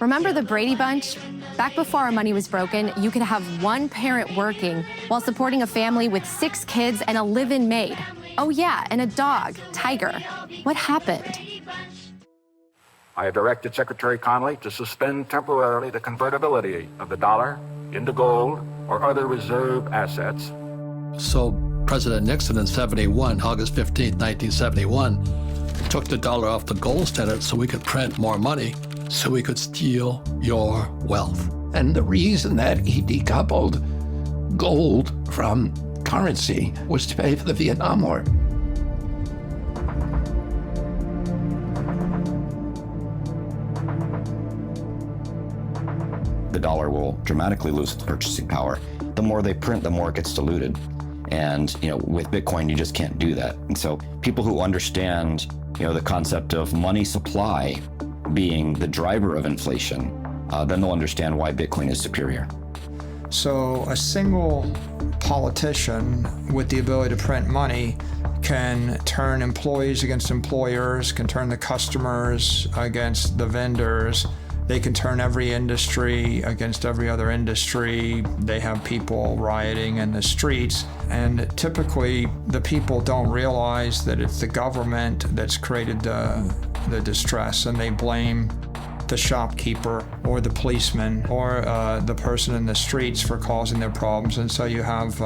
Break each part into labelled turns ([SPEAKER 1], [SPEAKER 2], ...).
[SPEAKER 1] Remember the Brady Bunch? Back before our money was broken, you could have one parent working while supporting a family with 6 kids and a live-in maid. Oh yeah, and a dog, Tiger. What happened?
[SPEAKER 2] I have directed Secretary Connally to suspend temporarily the convertibility of the dollar into gold or other reserve assets.
[SPEAKER 3] So President Nixon in August 15, 1971, took the dollar off the gold standard so we could print more money, so we could steal your wealth.
[SPEAKER 4] And the reason that he decoupled gold from currency was to pay for the Vietnam War.
[SPEAKER 5] The dollar will dramatically lose its purchasing power. The more they print, the more it gets diluted. And with Bitcoin, you just can't do that. And so people who understand the concept of money supply being the driver of inflation, then they'll understand why Bitcoin is superior.
[SPEAKER 6] So a single politician with the ability to print money can turn employees against employers, can turn the customers against the vendors. They can turn every industry against every other industry. They have people rioting in the streets. And typically, the people don't realize that it's the government that's created the distress, and they blame the shopkeeper or the policeman or the person in the streets for causing their problems. And so you have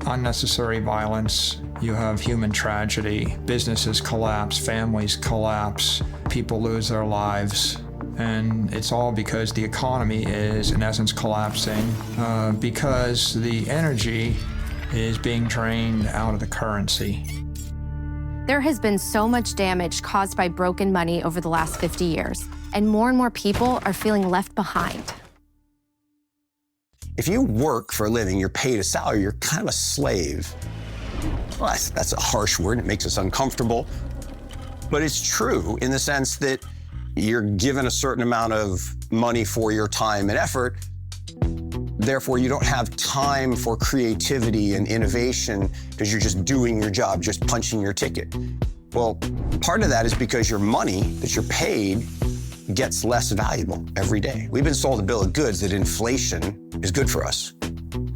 [SPEAKER 6] unnecessary violence, you have human tragedy, businesses collapse, families collapse, people lose their lives. And it's all because the economy is, in essence, collapsing because the energy is being drained out of the currency.
[SPEAKER 1] There has been so much damage caused by broken money over the last 50 years, and more people are feeling left behind.
[SPEAKER 7] If you work for a living, you're paid a salary, you're kind of a slave. Well, that's a harsh word, it makes us uncomfortable. But it's true in the sense that you're given a certain amount of money for your time and effort. Therefore, you don't have time for creativity and innovation because you're just doing your job, just punching your ticket. Well, part of that is because your money that you're paid gets less valuable every day. We've been sold a bill of goods that inflation is good for us.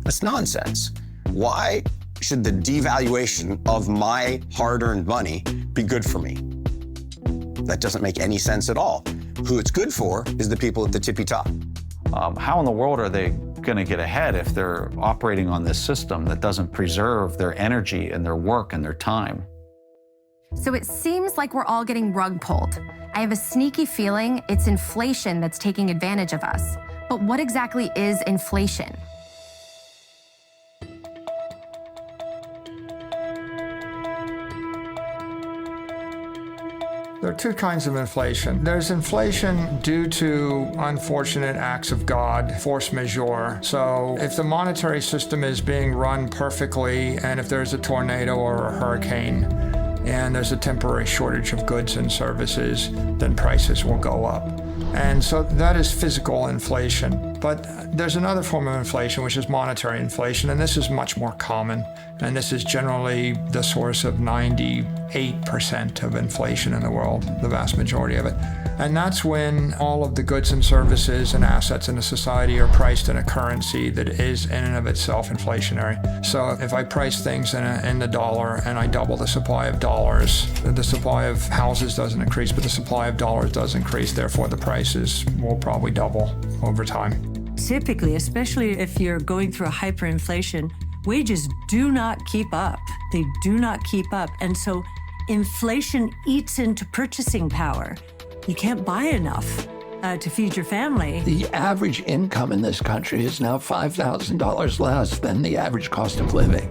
[SPEAKER 7] That's nonsense. Why should the devaluation of my hard-earned money be good for me? That doesn't make any sense at all. Who it's good for is the people at the tippy top.
[SPEAKER 8] How in the world are they going to get ahead if they're operating on this system that doesn't preserve their energy and their work and their time?
[SPEAKER 1] So it seems like we're all getting rug pulled. I have a sneaky feeling it's inflation that's taking advantage of us. But what exactly is inflation?
[SPEAKER 6] There are two kinds of inflation. There's inflation due to unfortunate acts of God, force majeure. So if the monetary system is being run perfectly, and if there's a tornado or a hurricane, and there's a temporary shortage of goods and services, then prices will go up. And so that is physical inflation. But there's another form of inflation, which is monetary inflation, and this is much more common. And this is generally the source of 98% of inflation in the world, the vast majority of it. And that's when all of the goods and services and assets in a society are priced in a currency that is in and of itself inflationary. So if I price things in the dollar and I double the supply of dollars, the supply of houses doesn't increase, but the supply of dollars does increase. Therefore, the prices will probably double over time.
[SPEAKER 9] Typically, especially if you're going through a hyperinflation, wages do not keep up. They do not keep up. And so inflation eats into purchasing power. You can't buy enough to feed your family.
[SPEAKER 4] The average income in this country is now $5,000 less than the average cost of living.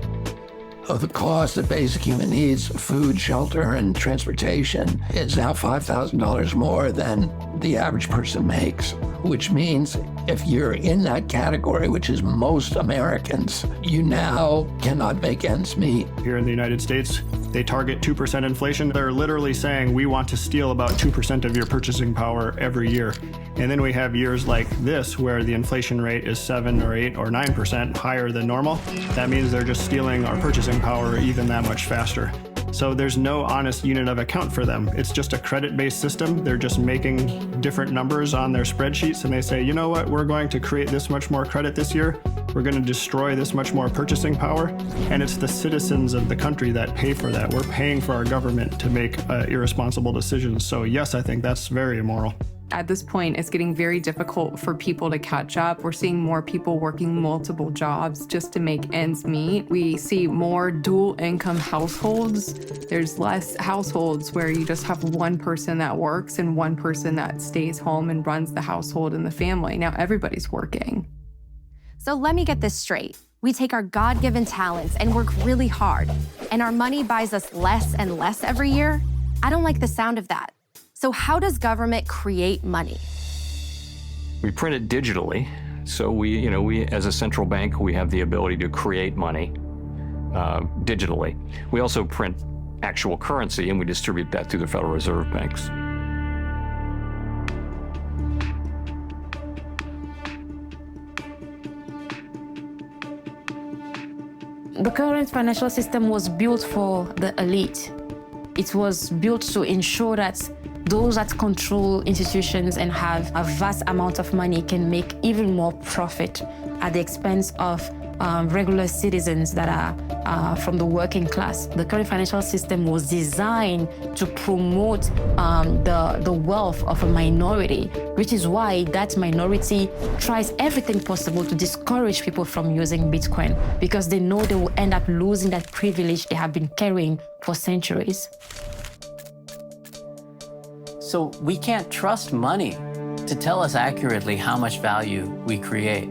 [SPEAKER 4] So the cost of basic human needs, food, shelter, and transportation is now $5,000 more than the average person makes, which means if you're in that category, which is most Americans, you now cannot make ends meet.
[SPEAKER 10] Here in the United States, they target 2% inflation. They're literally saying we want to steal about 2% of your purchasing power every year. And then we have years like this where the inflation rate is 7 or 8 or 9% higher than normal. That means they're just stealing our purchasing power even that much faster. So there's no honest unit of account for them. It's just a credit-based system. They're just making different numbers on their spreadsheets, and they say, you know what, we're going to create this much more credit this year. We're going to destroy this much more purchasing power. And it's the citizens of the country that pay for that. We're paying for our government to make irresponsible decisions. So yes, I think that's very immoral.
[SPEAKER 11] At this point, it's getting very difficult for people to catch up. We're seeing more people working multiple jobs just to make ends meet. We see more dual income households. There's less households where you just have one person that works and one person that stays home and runs the household and the family. Now everybody's working.
[SPEAKER 1] So let me get this straight. We take our God-given talents and work really hard, and our money buys us less and less every year? I don't like the sound of that. So how does government create money?
[SPEAKER 12] We print it digitally. So we as a central bank, we have the ability to create money digitally. We also print actual currency, and we distribute that through the Federal Reserve banks.
[SPEAKER 13] The current financial system was built for the elite. It was built to ensure that those that control institutions and have a vast amount of money can make even more profit at the expense of regular citizens that are from the working class. The current financial system was designed to promote the wealth of a minority, which is why that minority tries everything possible to discourage people from using Bitcoin, because they know they will end up losing that privilege they have been carrying for centuries.
[SPEAKER 14] So we can't trust money to tell us accurately how much value we create.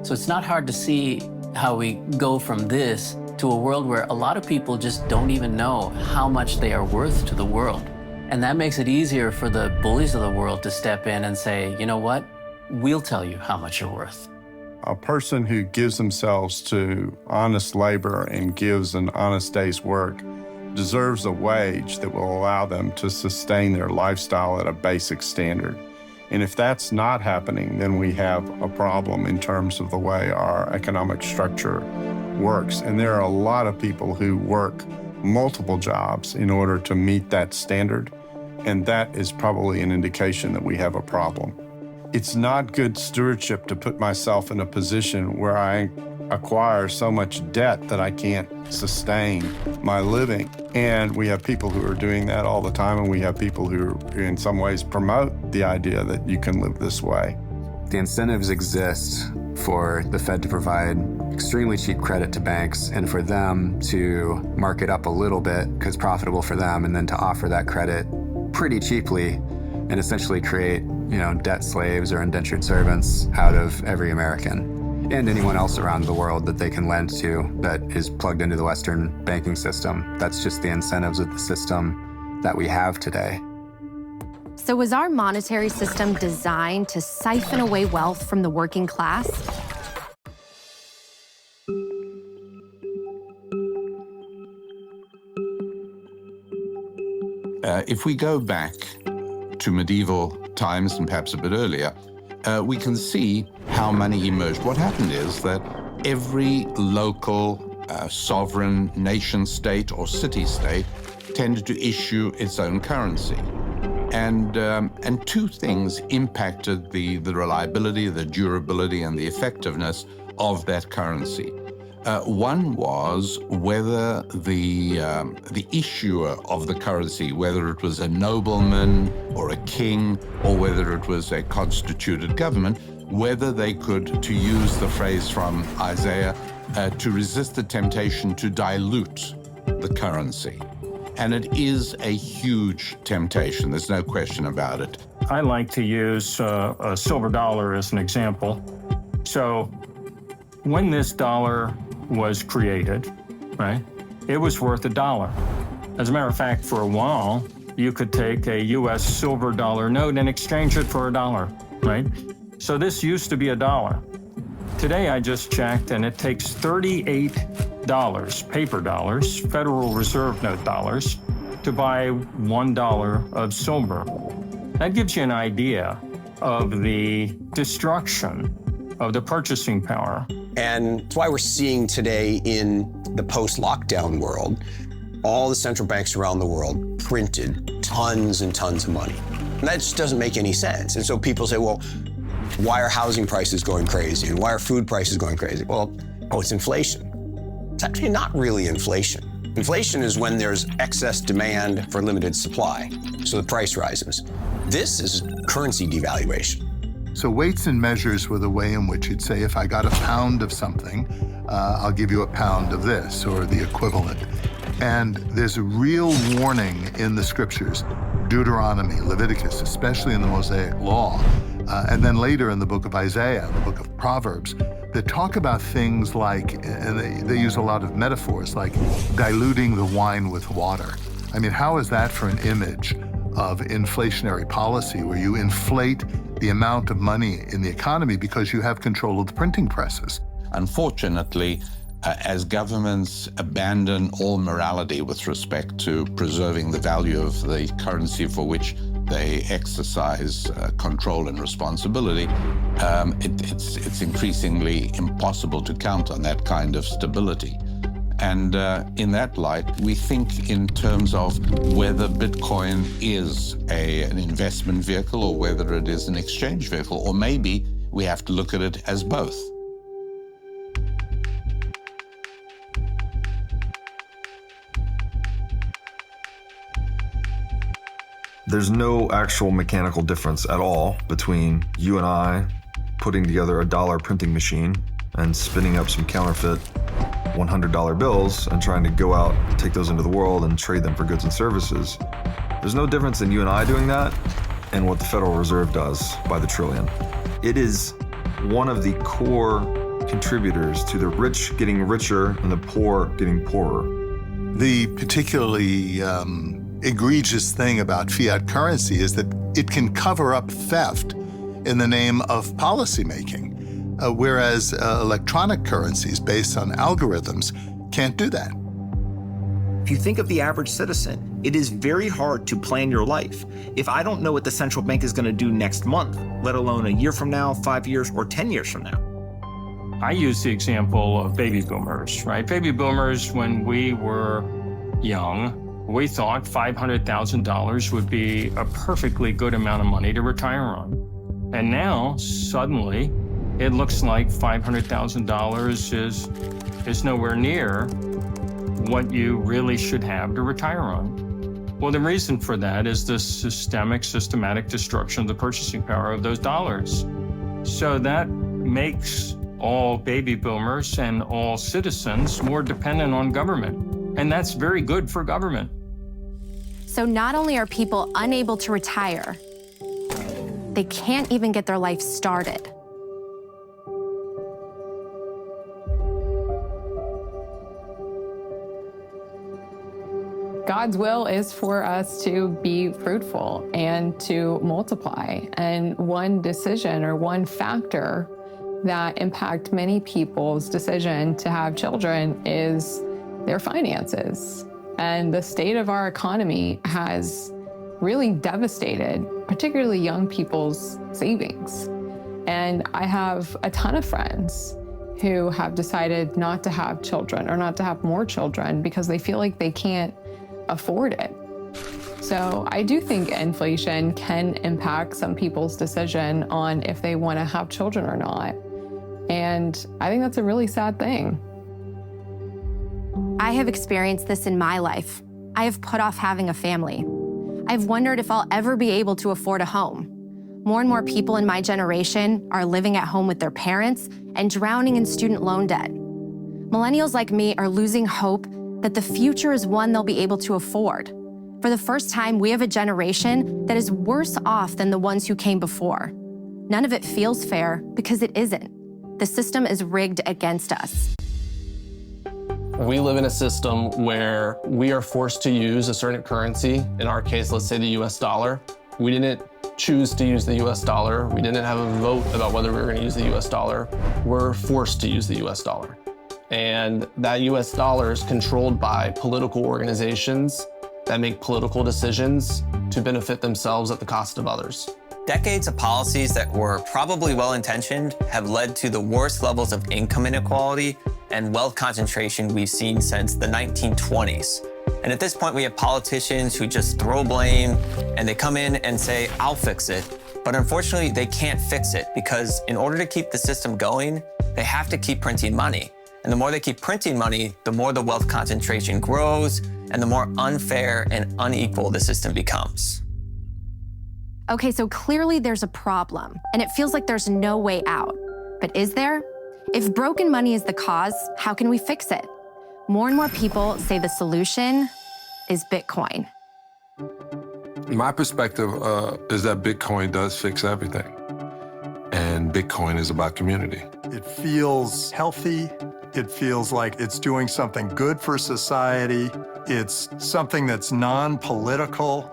[SPEAKER 14] So it's not hard to see how we go from this to a world where a lot of people just don't even know how much they are worth to the world. And that makes it easier for the bullies of the world to step in and say, you know what, we'll tell you how much you're worth.
[SPEAKER 15] A person who gives themselves to honest labor and gives an honest day's work deserves a wage that will allow them to sustain their lifestyle at a basic standard. And if that's not happening, then we have a problem in terms of the way our economic structure works. And there are a lot of people who work multiple jobs in order to meet that standard. And that is probably an indication that we have a problem. It's not good stewardship to put myself in a position where I acquire so much debt that I can't sustain my living. And we have people who are doing that all the time, and we have people who in some ways promote the idea that you can live this way.
[SPEAKER 16] The incentives exist for the Fed to provide extremely cheap credit to banks and for them to mark it up a little bit because it's profitable for them, and then to offer that credit pretty cheaply and essentially create, debt slaves or indentured servants out of every American and anyone else around the world that they can lend to that is plugged into the Western banking system. That's just the incentives of the system that we have today.
[SPEAKER 1] So was our monetary system designed to siphon away wealth from the working class?
[SPEAKER 17] If we go back to medieval times and perhaps a bit earlier, we can see how money emerged. What happened is that every local sovereign nation-state or city-state tended to issue its own currency. And two things impacted the reliability, the durability, and the effectiveness of that currency. One was whether the issuer of the currency, whether it was a nobleman or a king, or whether it was a constituted government, whether they could, to use the phrase from Isaiah, to resist the temptation to dilute the currency. And it is a huge temptation. There's no question about it.
[SPEAKER 18] I like to use a silver dollar as an example. So when this dollar was created, right, it was worth $1. As a matter of fact, for a while, you could take a U.S. silver dollar note and exchange it for $1, right? So this used to be $1. Today, I just checked, and it takes $38, paper dollars, Federal Reserve note dollars, to buy $1 of silver. That gives you an idea of the destruction of the purchasing power.
[SPEAKER 7] And it's why we're seeing today in the post-lockdown world all the central banks around the world printed tons and tons of money. And that just doesn't make any sense. And so people say, well, why are housing prices going crazy? And why are food prices going crazy? Well, it's inflation. It's actually not really inflation. Inflation is when there's excess demand for limited supply, so the price rises. This is currency devaluation.
[SPEAKER 15] So weights and measures were the way in which you'd say, if I got a pound of something, I'll give you a pound of this, or the equivalent. And there's a real warning in the scriptures, Deuteronomy, Leviticus, especially in the Mosaic Law, and then later in the book of Isaiah, the book of Proverbs, that talk about things like, and they use a lot of metaphors, like diluting the wine with water. I mean, how is that for an image of inflationary policy, where you inflate the amount of money in the economy because you have control of the printing presses?
[SPEAKER 17] Unfortunately, as governments abandon all morality with respect to preserving the value of the currency for which they exercise control and responsibility, it's increasingly impossible to count on that kind of stability. And in that light, we think in terms of whether Bitcoin is an investment vehicle or whether it is an exchange vehicle, or maybe we have to look at it as both.
[SPEAKER 19] There's no actual mechanical difference at all between you and I putting together a dollar printing machine and spinning up some counterfeit $100 bills and trying to go out, take those into the world and trade them for goods and services. There's no difference in you and I doing that and what the Federal Reserve does by the trillion. It is one of the core contributors to the rich getting richer and the poor getting poorer.
[SPEAKER 15] The particularly egregious thing about fiat currency is that it can cover up theft in the name of policymaking, whereas electronic currencies based on algorithms can't do that.
[SPEAKER 20] If you think of the average citizen, it is very hard to plan your life. If I don't know what the central bank is going to do next month, let alone a year from now, 5 years, or 10 years from now.
[SPEAKER 18] I use the example of baby boomers, right? Baby boomers, when we were young, we thought $500,000 would be a perfectly good amount of money to retire on. And now, suddenly, it looks like $500,000 is nowhere near what you really should have to retire on. Well, the reason for that is the systematic destruction of the purchasing power of those dollars. So that makes all baby boomers and all citizens more dependent on government. And that's very good for government.
[SPEAKER 1] So not only are people unable to retire, they can't even get their life started.
[SPEAKER 11] God's will is for us to be fruitful and to multiply. And one decision or one factor that impact many people's decision to have children is their finances. And the state of our economy has really devastated, particularly young people's savings. And I have a ton of friends who have decided not to have children or not to have more children because they feel like they can't afford it. So I do think inflation can impact some people's decision on if they want to have children or not. And I think that's a really sad thing.
[SPEAKER 1] I have experienced this in my life. I have put off having a family. I've wondered if I'll ever be able to afford a home. More and more people in my generation are living at home with their parents and drowning in student loan debt. Millennials like me are losing hope that the future is one they'll be able to afford. For the first time, we have a generation that is worse off than the ones who came before. None of it feels fair because it isn't. The system is rigged against us.
[SPEAKER 21] We live in a system where we are forced to use a certain currency. In our case, let's say the US dollar. We didn't choose to use the US dollar. We didn't have a vote about whether we were going to use the US dollar. We're forced to use the US dollar. And that US dollar is controlled by political organizations that make political decisions to benefit themselves at the cost of others.
[SPEAKER 22] Decades of policies that were probably well-intentioned have led to the worst levels of income inequality and wealth concentration we've seen since the 1920s. And at this point, we have politicians who just throw blame and they come in and say, I'll fix it. But unfortunately, they can't fix it because in order to keep the system going, they have to keep printing money. And the more they keep printing money, the more the wealth concentration grows and the more unfair and unequal the system becomes.
[SPEAKER 1] Okay, so clearly there's a problem, and it feels like there's no way out. But is there? If broken money is the cause, how can we fix it? More and more people say the solution is Bitcoin.
[SPEAKER 2] My perspective is that Bitcoin does fix everything. And Bitcoin is about community.
[SPEAKER 3] It feels healthy. It feels like it's doing something good for society. It's something that's non-political.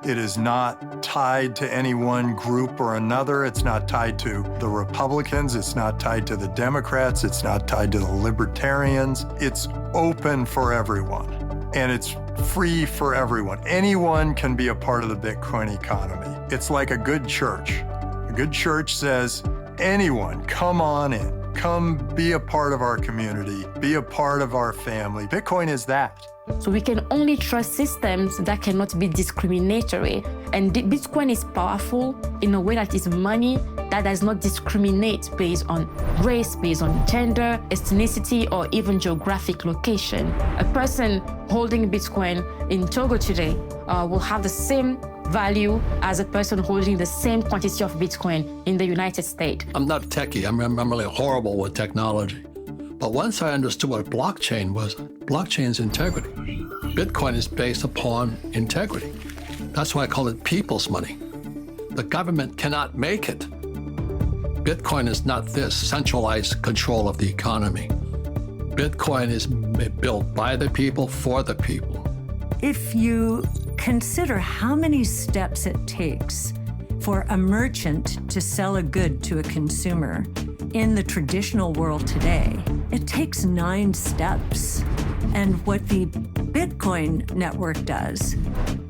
[SPEAKER 3] It is not tied to any one group or another. It's not tied to the Republicans. It's not tied to the Democrats. It's not tied to the Libertarians. It's open for everyone, and it's free for everyone. Anyone can be a part of the Bitcoin economy. It's like a good church. A good church says, anyone, come on in. Come be a part of our community. Be a part of our family. Bitcoin is that.
[SPEAKER 13] So we can only trust systems that cannot be discriminatory. And Bitcoin is powerful in a way that is money that does not discriminate based on race, based on gender, ethnicity, or even geographic location. A person holding Bitcoin in Togo today will have the same value as a person holding the same quantity of Bitcoin in the United States.
[SPEAKER 23] I'm not techie. I'm really horrible with technology. But once I understood what blockchain was, blockchain's integrity. Bitcoin is based upon integrity. That's why I call it people's money. The government cannot make it. Bitcoin is not this centralized control of the economy. Bitcoin is built by the people, for the people.
[SPEAKER 9] If you consider how many steps it takes for a merchant to sell a good to a consumer in the traditional world today, it takes 9 steps. And what the Bitcoin network does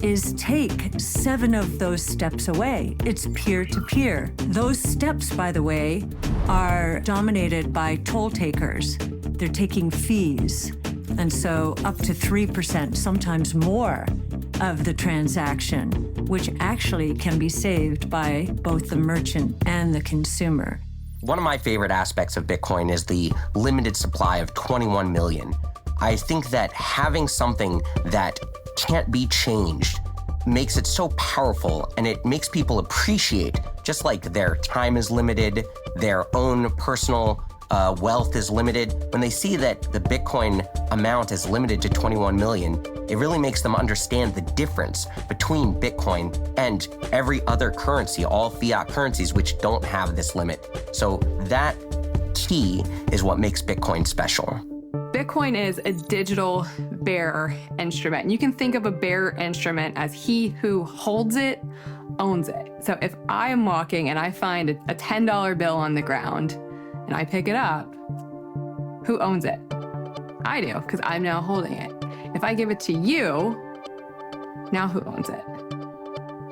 [SPEAKER 9] is take 7 of those steps away. It's peer-to-peer. Those steps, by the way, are dominated by toll takers. They're taking fees. And so up to 3%, sometimes more, of the transaction, which actually can be saved by both the merchant and the consumer.
[SPEAKER 24] One of my favorite aspects of Bitcoin is the limited supply of 21 million. I think that having something that can't be changed makes it so powerful, and it makes people appreciate, just like their time is limited, their own personal wealth is limited. When they see that the Bitcoin amount is limited to 21 million, it really makes them understand the difference between Bitcoin and every other currency, all fiat currencies, which don't have this limit. So that key is what makes Bitcoin special.
[SPEAKER 11] Bitcoin is a digital bearer instrument. You can think of a bearer instrument as he who holds it, owns it. So if I am walking and I find a $10 bill on the ground and I pick it up, who owns it? I do, because I'm now holding it. If I give it to you, now who owns it?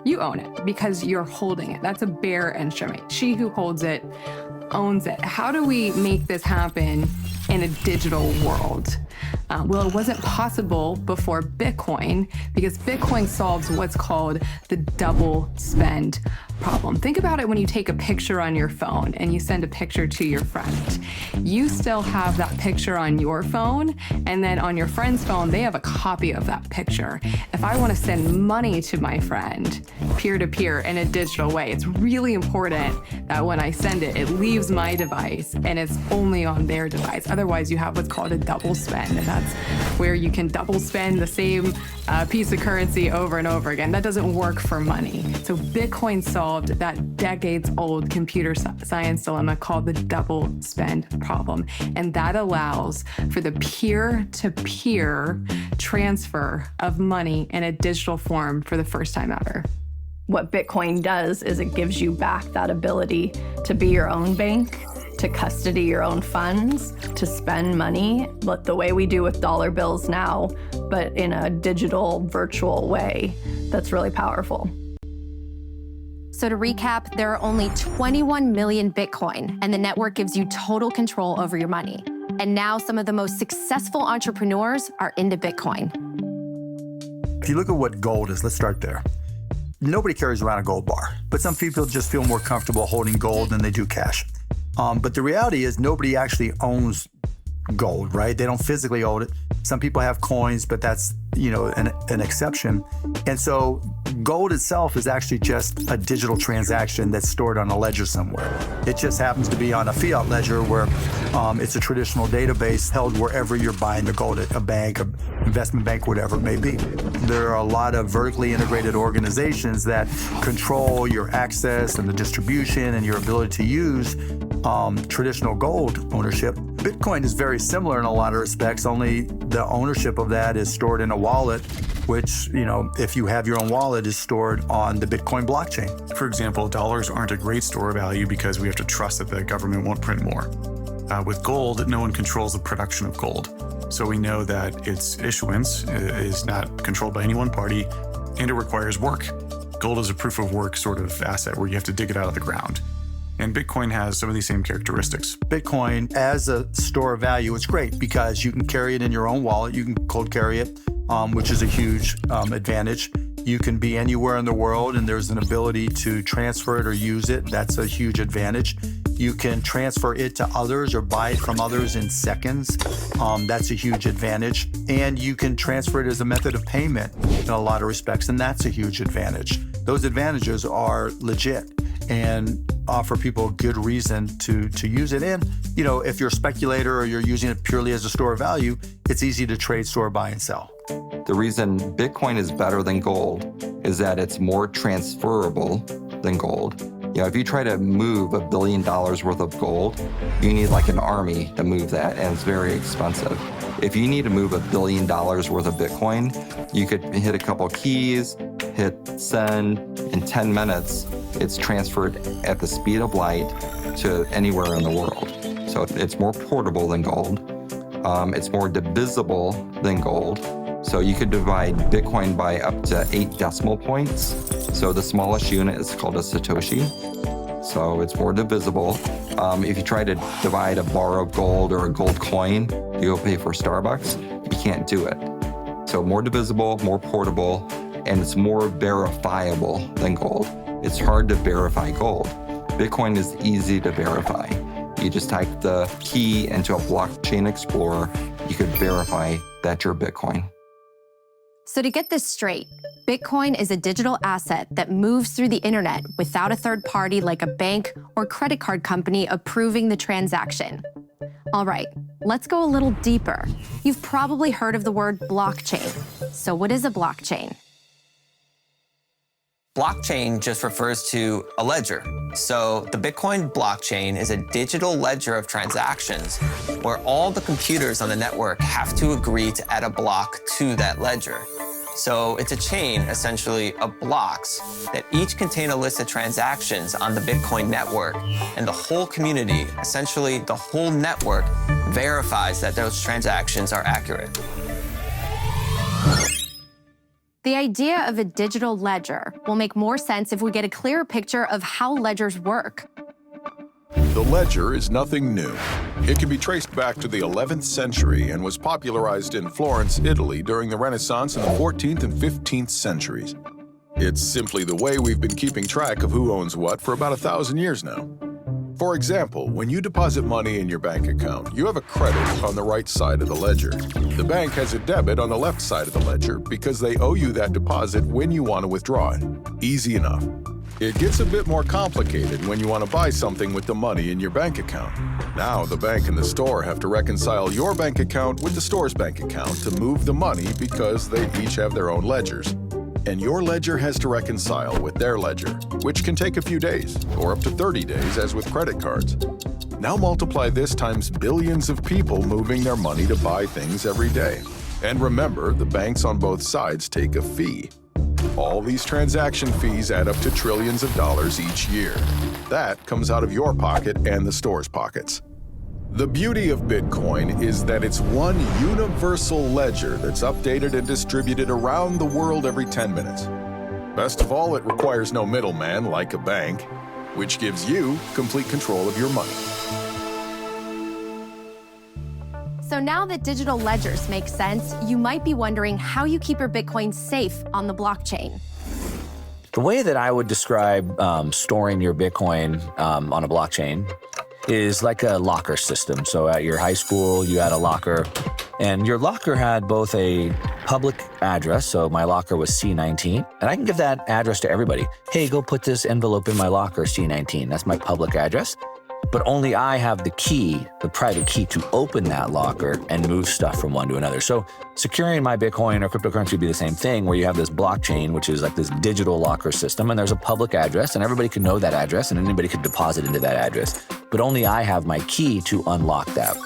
[SPEAKER 11] You own it because you're holding it. That's a bearer instrument. She who holds it owns it. How do we make this happen in a digital world? Well, it wasn't possible before Bitcoin because Bitcoin solves what's called the double spend problem. Think about it when you take a picture on your phone and you send a picture to your friend. You still have that picture on your phone, and then on your friend's phone, they have a copy of that picture. If I want to send money to my friend peer-to-peer in a digital way, it's really important that when I send it, it leaves my device and it's only on their device. Otherwise, you have what's called a double spend, and that's where you can double spend the same piece of currency over and over again. That doesn't work for money. So Bitcoin solved that decades-old computer science dilemma called the double spend problem. And that allows for the peer-to-peer transfer of money in a digital form for the first time ever.
[SPEAKER 25] What Bitcoin does is it gives you back that ability to be your own bank, to custody your own funds, to spend money, but the way we do with dollar bills now, but in a digital, virtual way. That's really powerful.
[SPEAKER 1] So to recap, there are only 21 million Bitcoin, and the network gives you total control over your money. And now some of the most successful entrepreneurs are into Bitcoin.
[SPEAKER 4] If you look at what gold is, let's start there. Nobody carries around a gold bar, but some people just feel more comfortable holding gold than they do cash. But the reality is nobody actually owns gold, right? They don't physically own it. Some people have coins, but that's, an exception. And so gold itself is actually just a digital transaction that's stored on a ledger somewhere. It just happens to be on a fiat ledger where it's a traditional database held wherever you're buying the gold, at a bank, an investment bank, whatever it may be. There are a lot of vertically integrated organizations that control your access and the distribution and your ability to use traditional gold ownership. Bitcoin is very similar in a lot of respects, only the ownership of that is stored in a wallet, which, if you have your own wallet, is stored on the Bitcoin blockchain.
[SPEAKER 5] For example, dollars aren't a great store of value because we have to trust that the government won't print more. With gold, no one controls the production of gold. So we know that its issuance is not controlled by any one party, and it requires work. Gold is a proof of work sort of asset where you have to dig it out of the ground. And Bitcoin has some of these same characteristics.
[SPEAKER 4] Bitcoin as a store of value, it's great because you can carry it in your own wallet. You can cold carry it, which is a huge advantage. You can be anywhere in the world and there's an ability to transfer it or use it. That's a huge advantage. You can transfer it to others or buy it from others in seconds. That's a huge advantage. And you can transfer it as a method of payment in a lot of respects, and that's a huge advantage. Those advantages are legit and offer people a good reason to use it. And, if you're a speculator or you're using it purely as a store of value, it's easy to trade, store, buy, and sell.
[SPEAKER 6] The reason Bitcoin is better than gold is that it's more transferable than gold. If you try to move $1 billion worth of gold, you need like an army to move that, and it's very expensive. If you need to move $1 billion worth of Bitcoin, you could hit a couple keys, hit send, in 10 minutes, it's transferred at the speed of light to anywhere in the world. So it's more portable than gold. It's more divisible than gold. So you could divide Bitcoin by up to 8 decimal points. So the smallest unit is called a Satoshi. So it's more divisible. If you try to divide a bar of gold or a gold coin to go pay for Starbucks, you can't do it. So more divisible, more portable, and it's more verifiable than gold. It's hard to verify gold. Bitcoin is easy to verify. You just type the key into a blockchain explorer, you could verify that you're Bitcoin.
[SPEAKER 1] So to get this straight, Bitcoin is a digital asset that moves through the internet without a third party like a bank or credit card company approving the transaction. All right, let's go a little deeper. You've probably heard of the word blockchain. So what is a blockchain?
[SPEAKER 22] Blockchain just refers to a ledger. So the Bitcoin blockchain is a digital ledger of transactions where all the computers on the network have to agree to add a block to that ledger. So it's a chain, essentially, of blocks that each contain a list of transactions on the Bitcoin network, and the whole community, essentially the whole network, verifies that those transactions are accurate.
[SPEAKER 1] The idea of a digital ledger will make more sense if we get a clearer picture of how ledgers work.
[SPEAKER 8] The ledger is nothing new. It can be traced back to the 11th century and was popularized in Florence, Italy during the Renaissance in the 14th and 15th centuries. It's simply the way we've been keeping track of who owns what for about 1,000 years now. For example, when you deposit money in your bank account, you have a credit on the right side of the ledger. The bank has a debit on the left side of the ledger because they owe you that deposit when you want to withdraw it. Easy enough. It gets a bit more complicated when you want to buy something with the money in your bank account. Now the bank and the store have to reconcile your bank account with the store's bank account to move the money because they each have their own ledgers. And your ledger has to reconcile with their ledger, which can take a few days, or up to 30 days as with credit cards. Now multiply this times billions of people moving their money to buy things every day. And remember, the banks on both sides take a fee. All these transaction fees add up to trillions of dollars each year. That comes out of your pocket and the store's pockets. The beauty of Bitcoin is that it's one universal ledger that's updated and distributed around the world every 10 minutes. Best of all, it requires no middleman like a bank, which gives you complete control of your money.
[SPEAKER 1] So now that digital ledgers make sense, you might be wondering how you keep your Bitcoin safe on the blockchain.
[SPEAKER 7] The way that I would describe storing your Bitcoin on a blockchain is like a locker system. So at your high school, you had a locker, and your locker had both a public address, so my locker was C19, and I can give that address to everybody. Hey, go put this envelope in my locker, C19. That's my public address. But only I have the key, the private key, to open that locker and move stuff from one to another. So securing my Bitcoin or cryptocurrency would be the same thing, where you have this blockchain, which is like this digital locker system, and there's a public address, and everybody can know that address, and anybody can deposit into that address. But only I have my key to unlock that.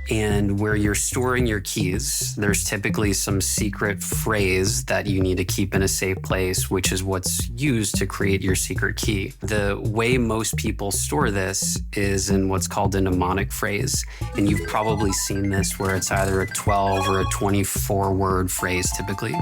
[SPEAKER 10] And where you're storing your keys, there's typically some secret phrase that you need to keep in a safe place, which is what's used to create your secret key. The way most people store this is in what's called a mnemonic phrase. And you've probably seen this where it's either a 12 or a 24-word phrase typically.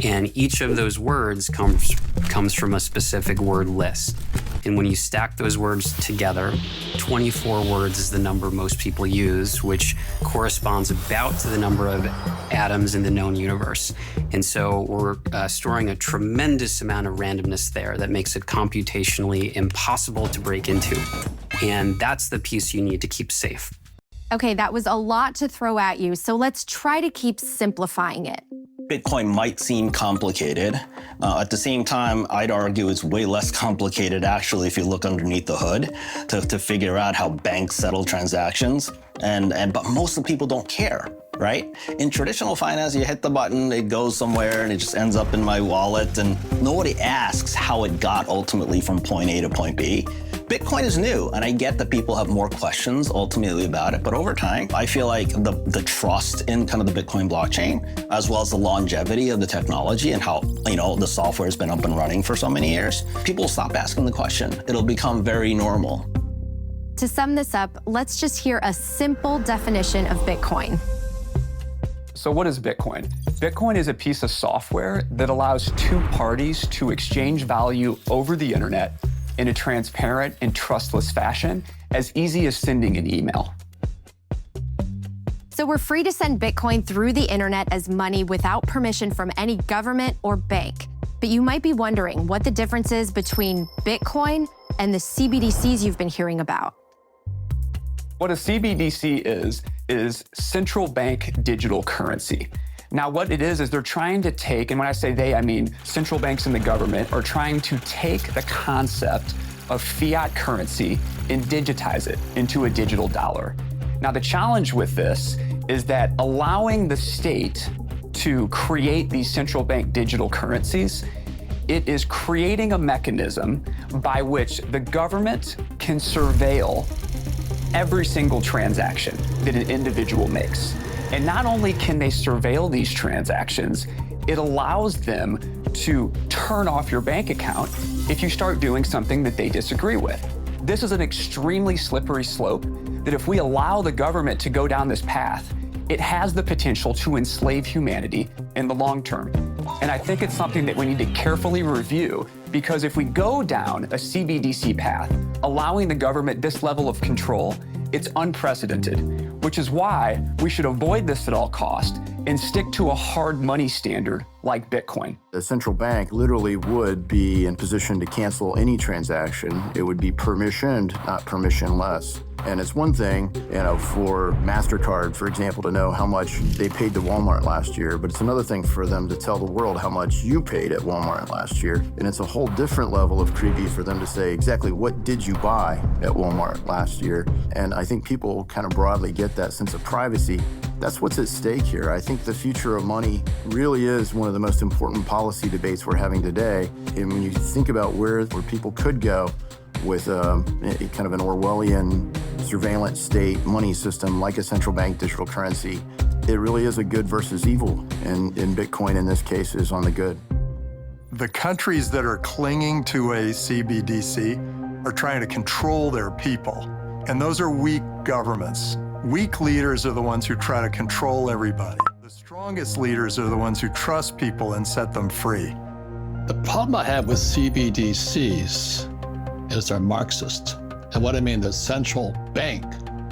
[SPEAKER 10] And each of those words comes from a specific word list. And when you stack those words together, 24 words is the number most people use, which corresponds about to the number of atoms in the known universe. And so we're storing a tremendous amount of randomness there that makes it computationally impossible to break into. And that's the piece you need to keep safe.
[SPEAKER 1] Okay, that was a lot to throw at you, so let's try to keep simplifying it.
[SPEAKER 12] Bitcoin might seem complicated. At the same time, I'd argue it's way less complicated, actually, if you look underneath the hood to figure out how banks settle transactions. But most of the people don't care, right? In traditional finance, you hit the button, it goes somewhere, and it just ends up in my wallet, and nobody asks how it got ultimately from point A to point B. Bitcoin is new, and I get that people have more questions ultimately about it, but over time, I feel like the trust in kind of the Bitcoin blockchain, as well as the longevity of the technology and how, the software has been up and running for so many years, people will stop asking the question. It'll become very normal.
[SPEAKER 1] To sum this up, let's just hear a simple definition of Bitcoin.
[SPEAKER 14] So what is Bitcoin? Bitcoin is a piece of software that allows two parties to exchange value over the internet in a transparent and trustless fashion, as easy as sending an email.
[SPEAKER 1] So we're free to send Bitcoin through the internet as money without permission from any government or bank. But you might be wondering what the difference is between Bitcoin and the CBDCs you've been hearing about.
[SPEAKER 14] What a CBDC is central bank digital currency. Now, what it is they're trying to take, and when I say they, I mean central banks and the government, are trying to take the concept of fiat currency and digitize it into a digital dollar. Now, the challenge with this is that allowing the state to create these central bank digital currencies, it is creating a mechanism by which the government can surveil every single transaction that an individual makes. And not only can they surveil these transactions, it allows them to turn off your bank account if you start doing something that they disagree with. This is an extremely slippery slope that if we allow the government to go down this path, it has the potential to enslave humanity in the long term. And I think it's something that we need to carefully review, because if we go down a CBDC path, allowing the government this level of control, it's unprecedented, which is why we should avoid this at all costs and stick to a hard money standard like Bitcoin.
[SPEAKER 16] The central bank literally would be in position to cancel any transaction. It would be permissioned, not permissionless. And it's one thing, for MasterCard, for example, to know how much they paid to Walmart last year, but it's another thing for them to tell the world how much you paid at Walmart last year. And it's a whole different level of creepy for them to say exactly what did you buy at Walmart last year. And I think people kind of broadly get that sense of privacy. That's what's at stake here. I think the future of money really is one of the most important policy debates we're having today. And when you think about where people could go with kind of an Orwellian surveillance state money system like a central bank digital currency, it really is a good versus evil. And Bitcoin in this case is on the good.
[SPEAKER 3] The countries that are clinging to a CBDC are trying to control their people. And those are weak governments. Weak leaders are the ones who try to control everybody. The strongest leaders are the ones who trust people and set them free.
[SPEAKER 23] The problem I have with CBDCs is they're Marxist. And what I mean, the central bank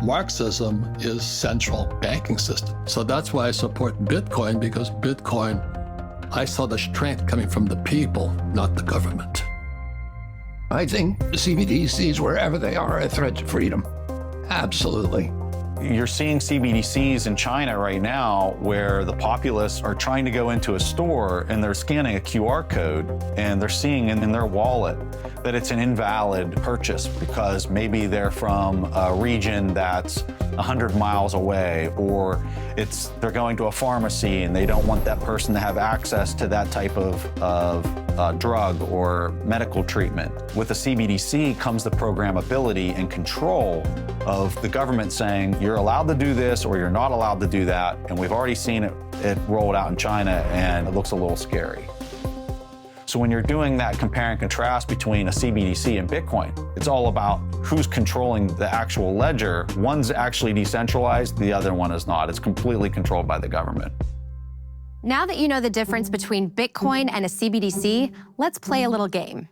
[SPEAKER 23] Marxism is central banking system. So that's why I support Bitcoin, because Bitcoin, I saw the strength coming from the people, not the government.
[SPEAKER 15] I think CBDCs, wherever they are a threat to freedom. Absolutely.
[SPEAKER 17] You're seeing CBDCs in China right now where the populace are trying to go into a store and they're scanning a QR code and they're seeing in their wallet that it's an invalid purchase because maybe they're from a region that's 100 miles away, or they're going to a pharmacy and they don't want that person to have access to that type of drug or medical treatment. With the CBDC comes the programmability and control of the government saying you're allowed to do this or you're not allowed to do that. And we've already seen it rolled out in China, and it looks a little scary. So when you're doing that compare and contrast between a CBDC and Bitcoin, it's all about who's controlling the actual ledger. One's actually decentralized, the other one is not. It's completely controlled by the government.
[SPEAKER 1] Now that you know the difference between Bitcoin and a CBDC, let's play a little game.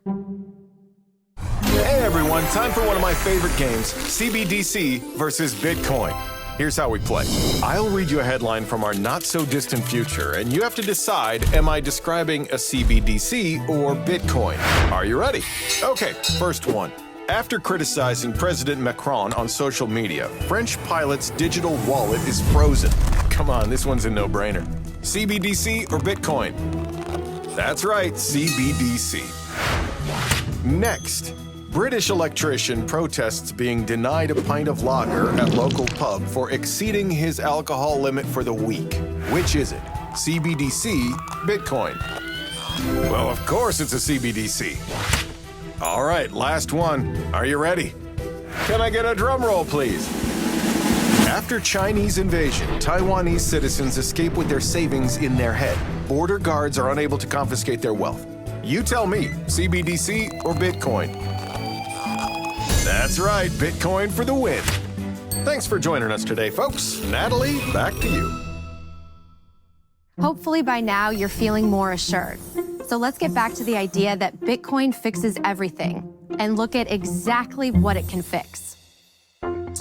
[SPEAKER 8] Hey everyone, time for one of my favorite games, CBDC versus Bitcoin. Here's how we play. I'll read you a headline from our not-so-distant future, and you have to decide, am I describing a CBDC or Bitcoin? Are you ready? Okay, first one. After criticizing President Macron on social media, French pilot's digital wallet is frozen. Come on, this one's a no-brainer. CBDC or Bitcoin? That's right, CBDC. Next. British electrician protests being denied a pint of lager at local pub for exceeding his alcohol limit for the week. Which is it? CBDC, Bitcoin? Well, of course it's a CBDC. All right, last one. Are you ready? Can I get a drum roll, please? After Chinese invasion, Taiwanese citizens escape with their savings in their head. Border guards are unable to confiscate their wealth. You tell me, CBDC or Bitcoin? That's right, Bitcoin for the win. Thanks for joining us today, folks. Natalie, back to you.
[SPEAKER 1] Hopefully by now you're feeling more assured. So let's get back to the idea that Bitcoin fixes everything and look at exactly what it can fix.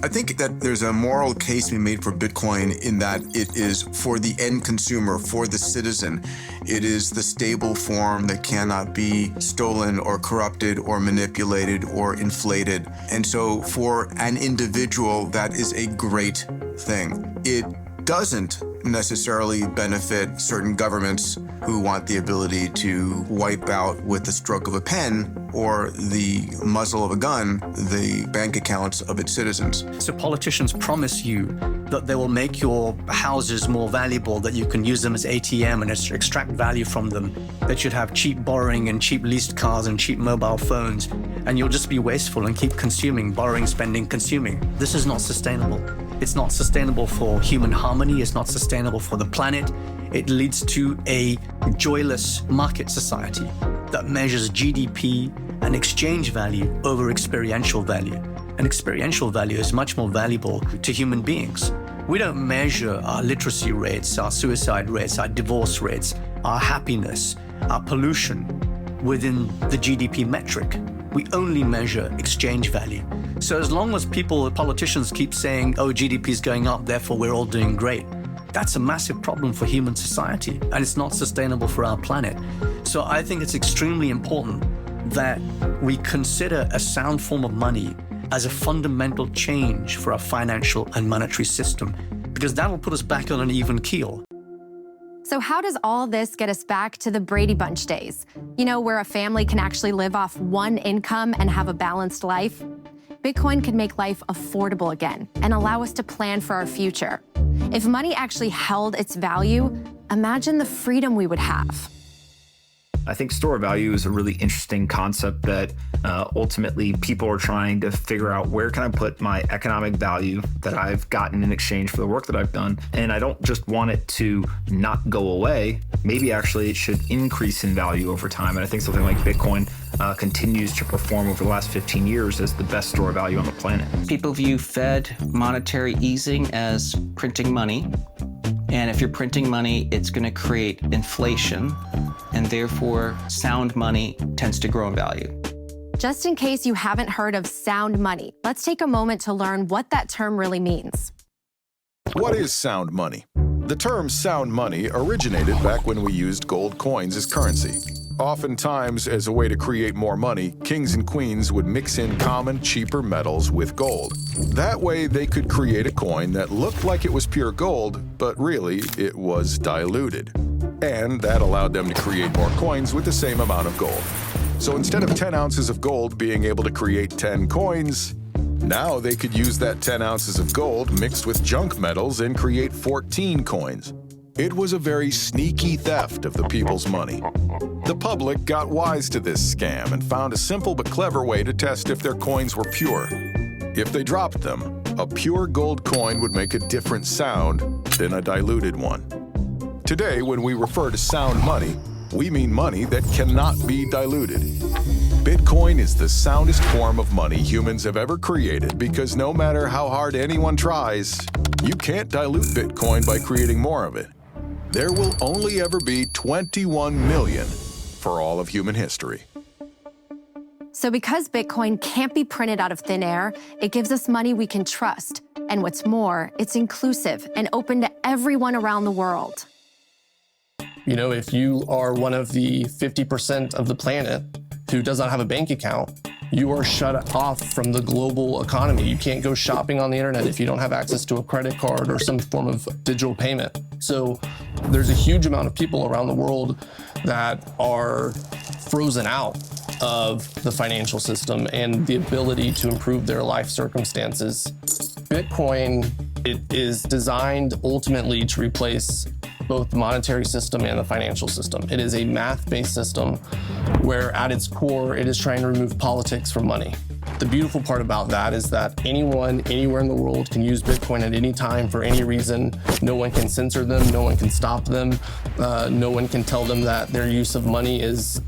[SPEAKER 18] I think that there's a moral case to be made for Bitcoin in that it is for the end consumer, for the citizen. It is the stable form that cannot be stolen or corrupted or manipulated or inflated. And so for an individual, that is a great thing. It doesn't necessarily benefit certain governments who want the ability to wipe out with the stroke of a pen or the muzzle of a gun the bank accounts of its citizens.
[SPEAKER 4] So politicians promise you that they will make your houses more valuable, that you can use them as ATM and extract value from them, that you'd have cheap borrowing and cheap leased cars and cheap mobile phones, and you'll just be wasteful and keep consuming, borrowing, spending, consuming. This is not sustainable. It's not sustainable for human harmony. It's not sustainable for the planet. It leads to a joyless market society that measures GDP and exchange value over experiential value. And experiential value is much more valuable to human beings. We don't measure our literacy rates, our suicide rates, our divorce rates, our happiness, our pollution within the GDP metric. We only measure exchange value. So as long as politicians keep saying, oh, GDP is going up, therefore we're all doing great, that's a massive problem for human society, and it's not sustainable for our planet. So I think it's extremely important that we consider a sound form of money as a fundamental change for our financial and monetary system, because that'll put us back on an even keel.
[SPEAKER 1] So how does all this get us back to the Brady Bunch days? You know, where a family can actually live off one income and have a balanced life? Bitcoin could make life affordable again and allow us to plan for our future. If money actually held its value, imagine the freedom we would have.
[SPEAKER 19] I think store of value is a really interesting concept that ultimately people are trying to figure out, where can I put my economic value that I've gotten in exchange for the work that I've done? And I don't just want it to not go away. Maybe actually it should increase in value over time. And I think something like Bitcoin continues to perform over the last 15 years as the best store of value on the planet.
[SPEAKER 20] People view Fed monetary easing as printing money. And if you're printing money, it's going to create inflation, and therefore sound money tends to grow in value.
[SPEAKER 1] Just in case you haven't heard of sound money, let's take a moment to learn what that term really means.
[SPEAKER 8] What is sound money? The term sound money originated back when we used gold coins as currency. Oftentimes, as a way to create more money, kings and queens would mix in common, cheaper metals with gold. That way, they could create a coin that looked like it was pure gold, but really, it was diluted. And that allowed them to create more coins with the same amount of gold. So instead of 10 ounces of gold being able to create 10 coins, now they could use that 10 ounces of gold mixed with junk metals and create 14 coins. It was a very sneaky theft of the people's money. The public got wise to this scam and found a simple but clever way to test if their coins were pure. If they dropped them, a pure gold coin would make a different sound than a diluted one. Today, when we refer to sound money, we mean money that cannot be diluted. Bitcoin is the soundest form of money humans have ever created because no matter how hard anyone tries, you can't dilute Bitcoin by creating more of it. There will only ever be 21 million for all of human history.
[SPEAKER 1] So because Bitcoin can't be printed out of thin air, it gives us money we can trust. And what's more, it's inclusive and open to everyone around the world.
[SPEAKER 2] You know, if you are one of the 50% of the planet who does not have a bank account, you are shut off from the global economy. You can't go shopping on the internet if you don't have access to a credit card or some form of digital payment. So there's a huge amount of people around the world that are frozen out of the financial system and the ability to improve their life circumstances. Bitcoin, it is designed ultimately to replace both the monetary system and the financial system. It is a math-based system where at its core, it is trying to remove politics from money. The beautiful part about that is that anyone, anywhere in the world can use Bitcoin at any time for any reason. No one can censor them, no one can stop them, no one can tell them that their use of money is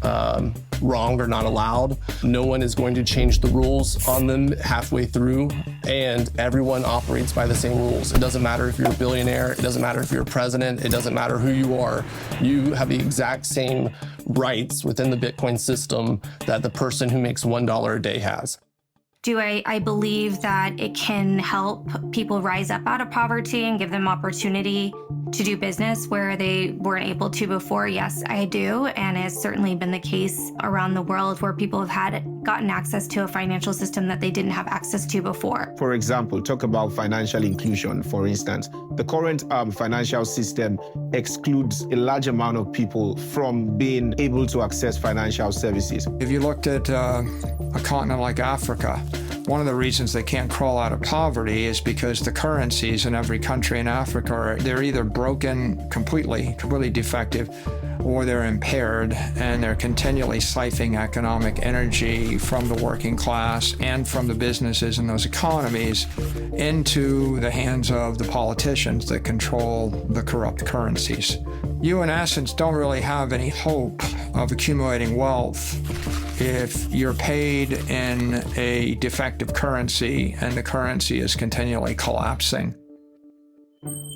[SPEAKER 2] wrong or not allowed. No one is going to change the rules on them halfway through, and everyone operates by the same rules. It doesn't matter if you're a billionaire, it doesn't matter if you're a president, it doesn't matter who you are. You have the exact same rights within the Bitcoin system that the person who makes $1 a day has.
[SPEAKER 9] Do I believe that it can help people rise up out of poverty and give them opportunity to do business where they weren't able to before? Yes, I do. And it's certainly been the case around the world where people have gotten access to a financial system that they didn't have access to before.
[SPEAKER 13] For example, talk about financial inclusion, for instance. The current financial system excludes a large amount of people from being able to access financial services.
[SPEAKER 21] If you looked at a continent like Africa, one of the reasons they can't crawl out of poverty is because the currencies in every country in Africa they're either broken completely defective, or they're impaired, and they're continually siphoning economic energy from the working class and from the businesses in those economies into the hands of the politicians that control the corrupt currencies. You, in essence, don't really have any hope of accumulating wealth if you're paid in a defective currency and the currency is continually collapsing.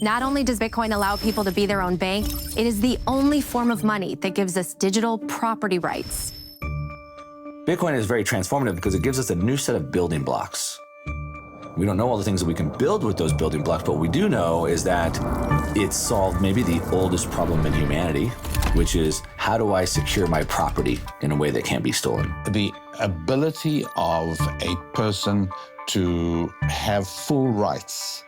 [SPEAKER 1] Not only does Bitcoin allow people to be their own bank, it is the only form of money that gives us digital property rights.
[SPEAKER 7] Bitcoin is very transformative because it gives us a new set of building blocks. We don't know all the things that we can build with those building blocks, but what we do know is that it solved maybe the oldest problem in humanity, which is how do I secure my property in a way that can't be stolen?
[SPEAKER 24] The ability of a person to have full rights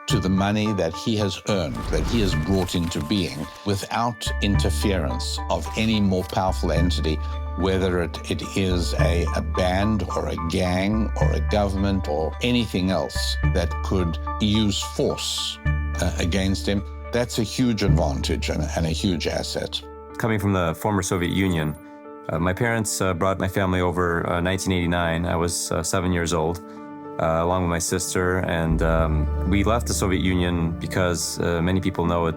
[SPEAKER 24] to the money that he has earned, that he has brought into being, without interference of any more powerful entity, whether it is a band or a gang or a government or anything else that could use force against him. That's a huge advantage and a huge asset.
[SPEAKER 26] Coming from the former Soviet Union, my parents brought my family over 1989. I was 7 years old, along with my sister, and we left the Soviet Union because many people know it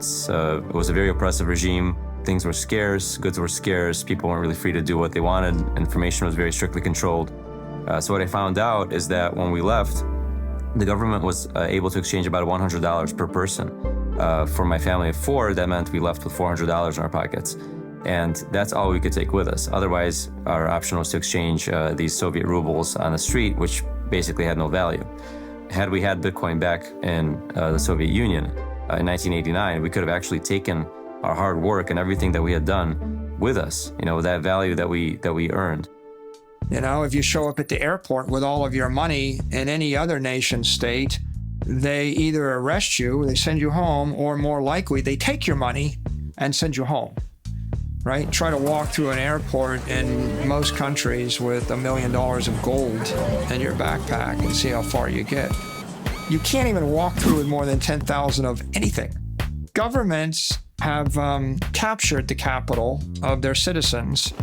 [SPEAKER 26] was a very oppressive regime. Things were scarce, goods were scarce, people weren't really free to do what they wanted, information was very strictly controlled. So what I found out is that when we left, the government was able to exchange about $100 per person. For my family of four, that meant we left with $400 in our pockets. And that's all we could take with us. Otherwise, our option was to exchange these Soviet rubles on the street, which basically had no value. Had we had Bitcoin back in the Soviet Union in 1989, we could have actually taken our hard work and everything that we had done with us, that value that we earned.
[SPEAKER 21] If you show up at the airport with all of your money in any other nation state, they either arrest you, they send you home, or more likely, they take your money and send you home, right? Try to walk through an airport in most countries with $1 million of gold in your backpack and see how far you get. You can't even walk through with more than 10,000 of anything. Governments have captured the capital of their citizens,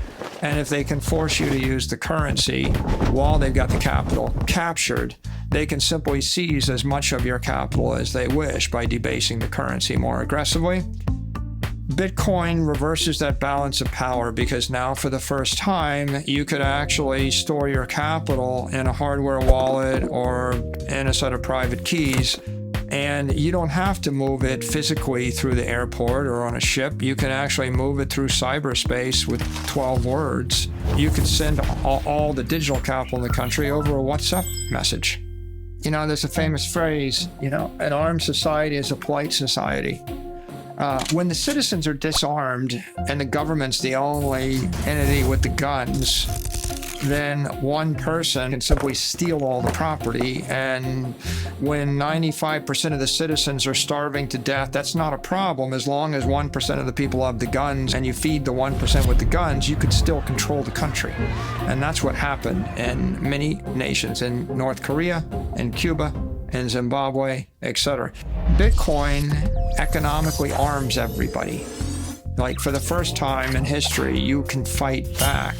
[SPEAKER 21] and if they can force you to use the currency while they've got the capital captured, they can simply seize as much of your capital as they wish by debasing the currency more aggressively. Bitcoin reverses that balance of power because now for the first time, you could actually store your capital in a hardware wallet or in a set of private keys. And you don't have to move it physically through the airport or on a ship. You can actually move it through cyberspace with 12 words. You can send all the digital capital in the country over a WhatsApp message. There's a famous phrase, an armed society is a polite society. When the citizens are disarmed and the government's the only entity with the guns, then one person can simply steal all the property. And when 95% of the citizens are starving to death, that's not a problem. As long as 1% of the people have the guns and you feed the 1% with the guns, you could still control the country. And that's what happened in many nations, in North Korea, in Cuba, in Zimbabwe, etc. Bitcoin economically arms everybody. Like for the first time in history, you can fight back.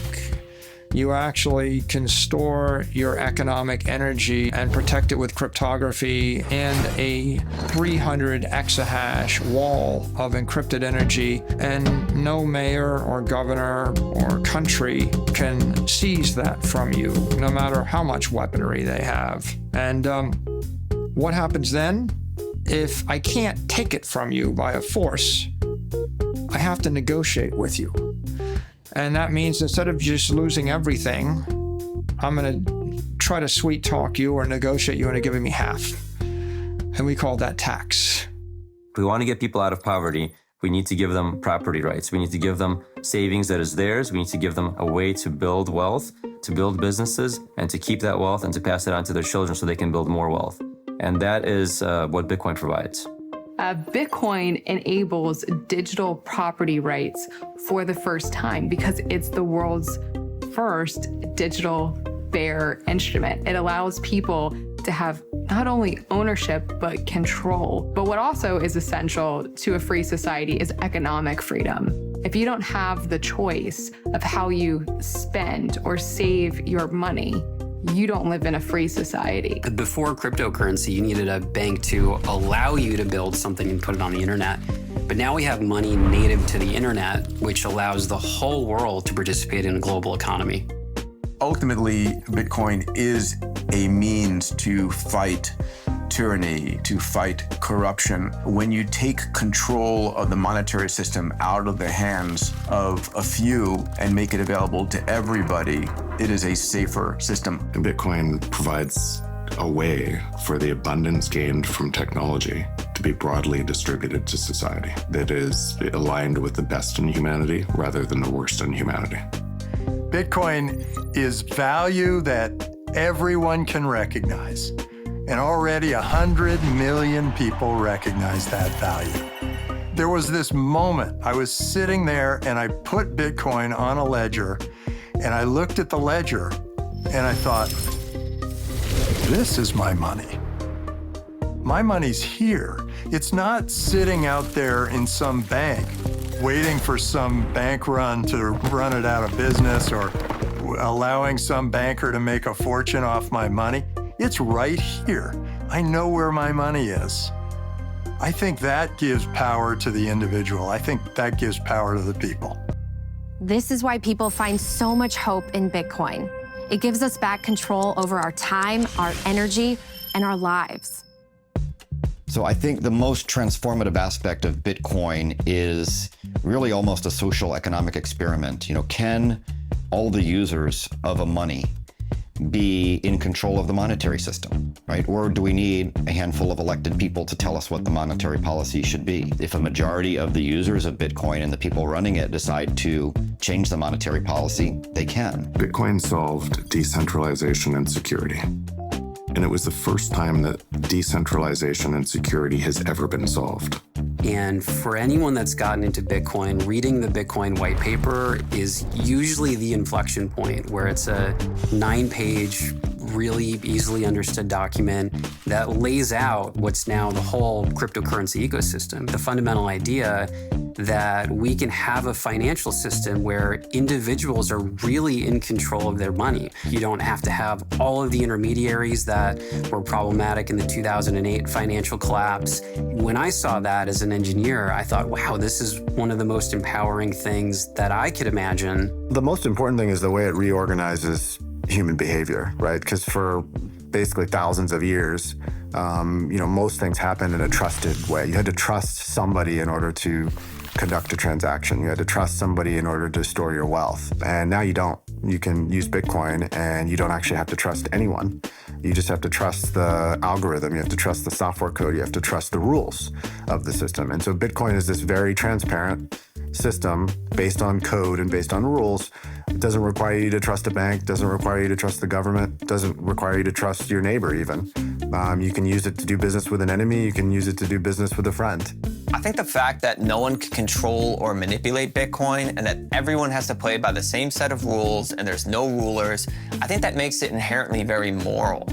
[SPEAKER 21] You actually can store your economic energy and protect it with cryptography and a 300 exahash wall of encrypted energy, and no mayor or governor or country can seize that from you, no matter how much weaponry they have. And what happens then? If I can't take it from you by a force, I have to negotiate with you. And that means instead of just losing everything, I'm going to try to sweet talk you or negotiate you into giving me half. And we call that tax.
[SPEAKER 26] If we want to get people out of poverty, we need to give them property rights. We need to give them savings that is theirs. We need to give them a way to build wealth, to build businesses, and to keep that wealth and to pass it on to their children so they can build more wealth. And that is what Bitcoin provides.
[SPEAKER 5] Bitcoin enables digital property rights for the first time because it's the world's first digital bearer instrument. It allows people to have not only ownership, but control. But what also is essential to a free society is economic freedom. If you don't have the choice of how you spend or save your money, you don't live in a free society.
[SPEAKER 6] Before cryptocurrency, you needed a bank to allow you to build something and put it on the internet. But now we have money native to the internet, which allows the whole world to participate in a global economy.
[SPEAKER 18] Ultimately, Bitcoin is a means to fight tyranny, to fight corruption. When you take control of the monetary system out of the hands of a few and make it available to everybody, it is a safer system.
[SPEAKER 10] Bitcoin provides a way for the abundance gained from technology to be broadly distributed to society that is aligned with the best in humanity rather than the worst in humanity.
[SPEAKER 3] Bitcoin is value that everyone can recognize. And already 100 million people recognize that value. There was this moment, I was sitting there and I put Bitcoin on a ledger and I looked at the ledger and I thought, this is my money. My money's here. It's not sitting out there in some bank waiting for some bank run to run it out of business or allowing some banker to make a fortune off my money. It's right here. I know where my money is. I think that gives power to the individual. I think that gives power to the people.
[SPEAKER 1] This is why people find so much hope in Bitcoin. It gives us back control over our time, our energy, and our lives.
[SPEAKER 11] So I think the most transformative aspect of Bitcoin is really almost a social economic experiment. Can all the users of a money be in control of the monetary system, right? Or do we need a handful of elected people to tell us what the monetary policy should be? If a majority of the users of Bitcoin and the people running it decide to change the monetary policy, they can.
[SPEAKER 10] Bitcoin solved decentralization and security. And it was the first time that decentralization and security has ever been solved.
[SPEAKER 6] And for anyone that's gotten into Bitcoin, reading the Bitcoin white paper is usually the inflection point where it's a 9-page, really easily understood document that lays out what's now the whole cryptocurrency ecosystem. The fundamental idea that we can have a financial system where individuals are really in control of their money. You don't have to have all of the intermediaries that were problematic in the 2008 financial collapse. When I saw that as an engineer, I thought, wow, this is one of the most empowering things that I could imagine.
[SPEAKER 12] The most important thing is the way it reorganizes human behavior, right? Because for basically thousands of years, most things happened in a trusted way. You had to trust somebody in order to conduct a transaction. You had to trust somebody in order to store your wealth. And now you don't. You can use Bitcoin and you don't actually have to trust anyone. You just have to trust the algorithm. You have to trust the software code. You have to trust the rules of the system. And so Bitcoin is this very transparent system based on code and based on rules. It doesn't require you to trust a bank, doesn't require you to trust the government, doesn't require you to trust your neighbor even. You can use it to do business with an enemy, you can use it to do business with a friend.
[SPEAKER 14] I think the fact that no one can control or manipulate Bitcoin and that everyone has to play by the same set of rules and there's no rulers, I think that makes it inherently very moral.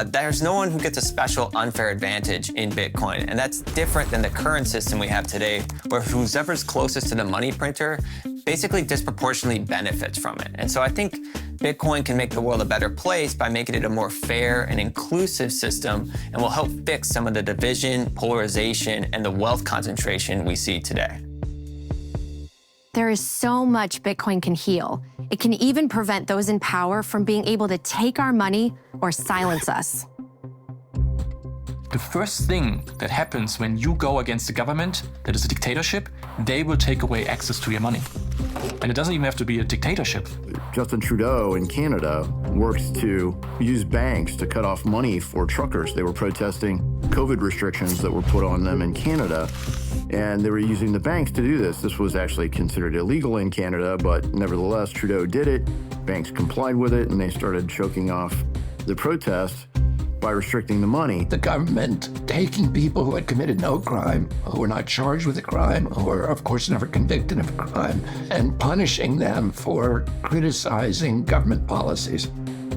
[SPEAKER 14] There's no one who gets a special unfair advantage in Bitcoin, and that's different than the current system we have today, where whoever's closest to the money printer basically disproportionately benefits from it. And so I think Bitcoin can make the world a better place by making it a more fair and inclusive system, and will help fix some of the division, polarization, and the wealth concentration we see today.
[SPEAKER 1] There is so much Bitcoin can heal. It can even prevent those in power from being able to take our money or silence us.
[SPEAKER 16] The first thing that happens when you go against the government, that is a dictatorship, they will take away access to your money. And it doesn't even have to be a dictatorship.
[SPEAKER 22] Justin Trudeau in Canada worked to use banks to cut off money for truckers. They were protesting COVID restrictions that were put on them in Canada, and they were using the banks to do this. This was actually considered illegal in Canada, but nevertheless, Trudeau did it. Banks complied with it, and they started choking off the protests by restricting the money.
[SPEAKER 15] The government taking people who had committed no crime, who were not charged with a crime, who were, of course, never convicted of a crime, and punishing them for criticizing government policies,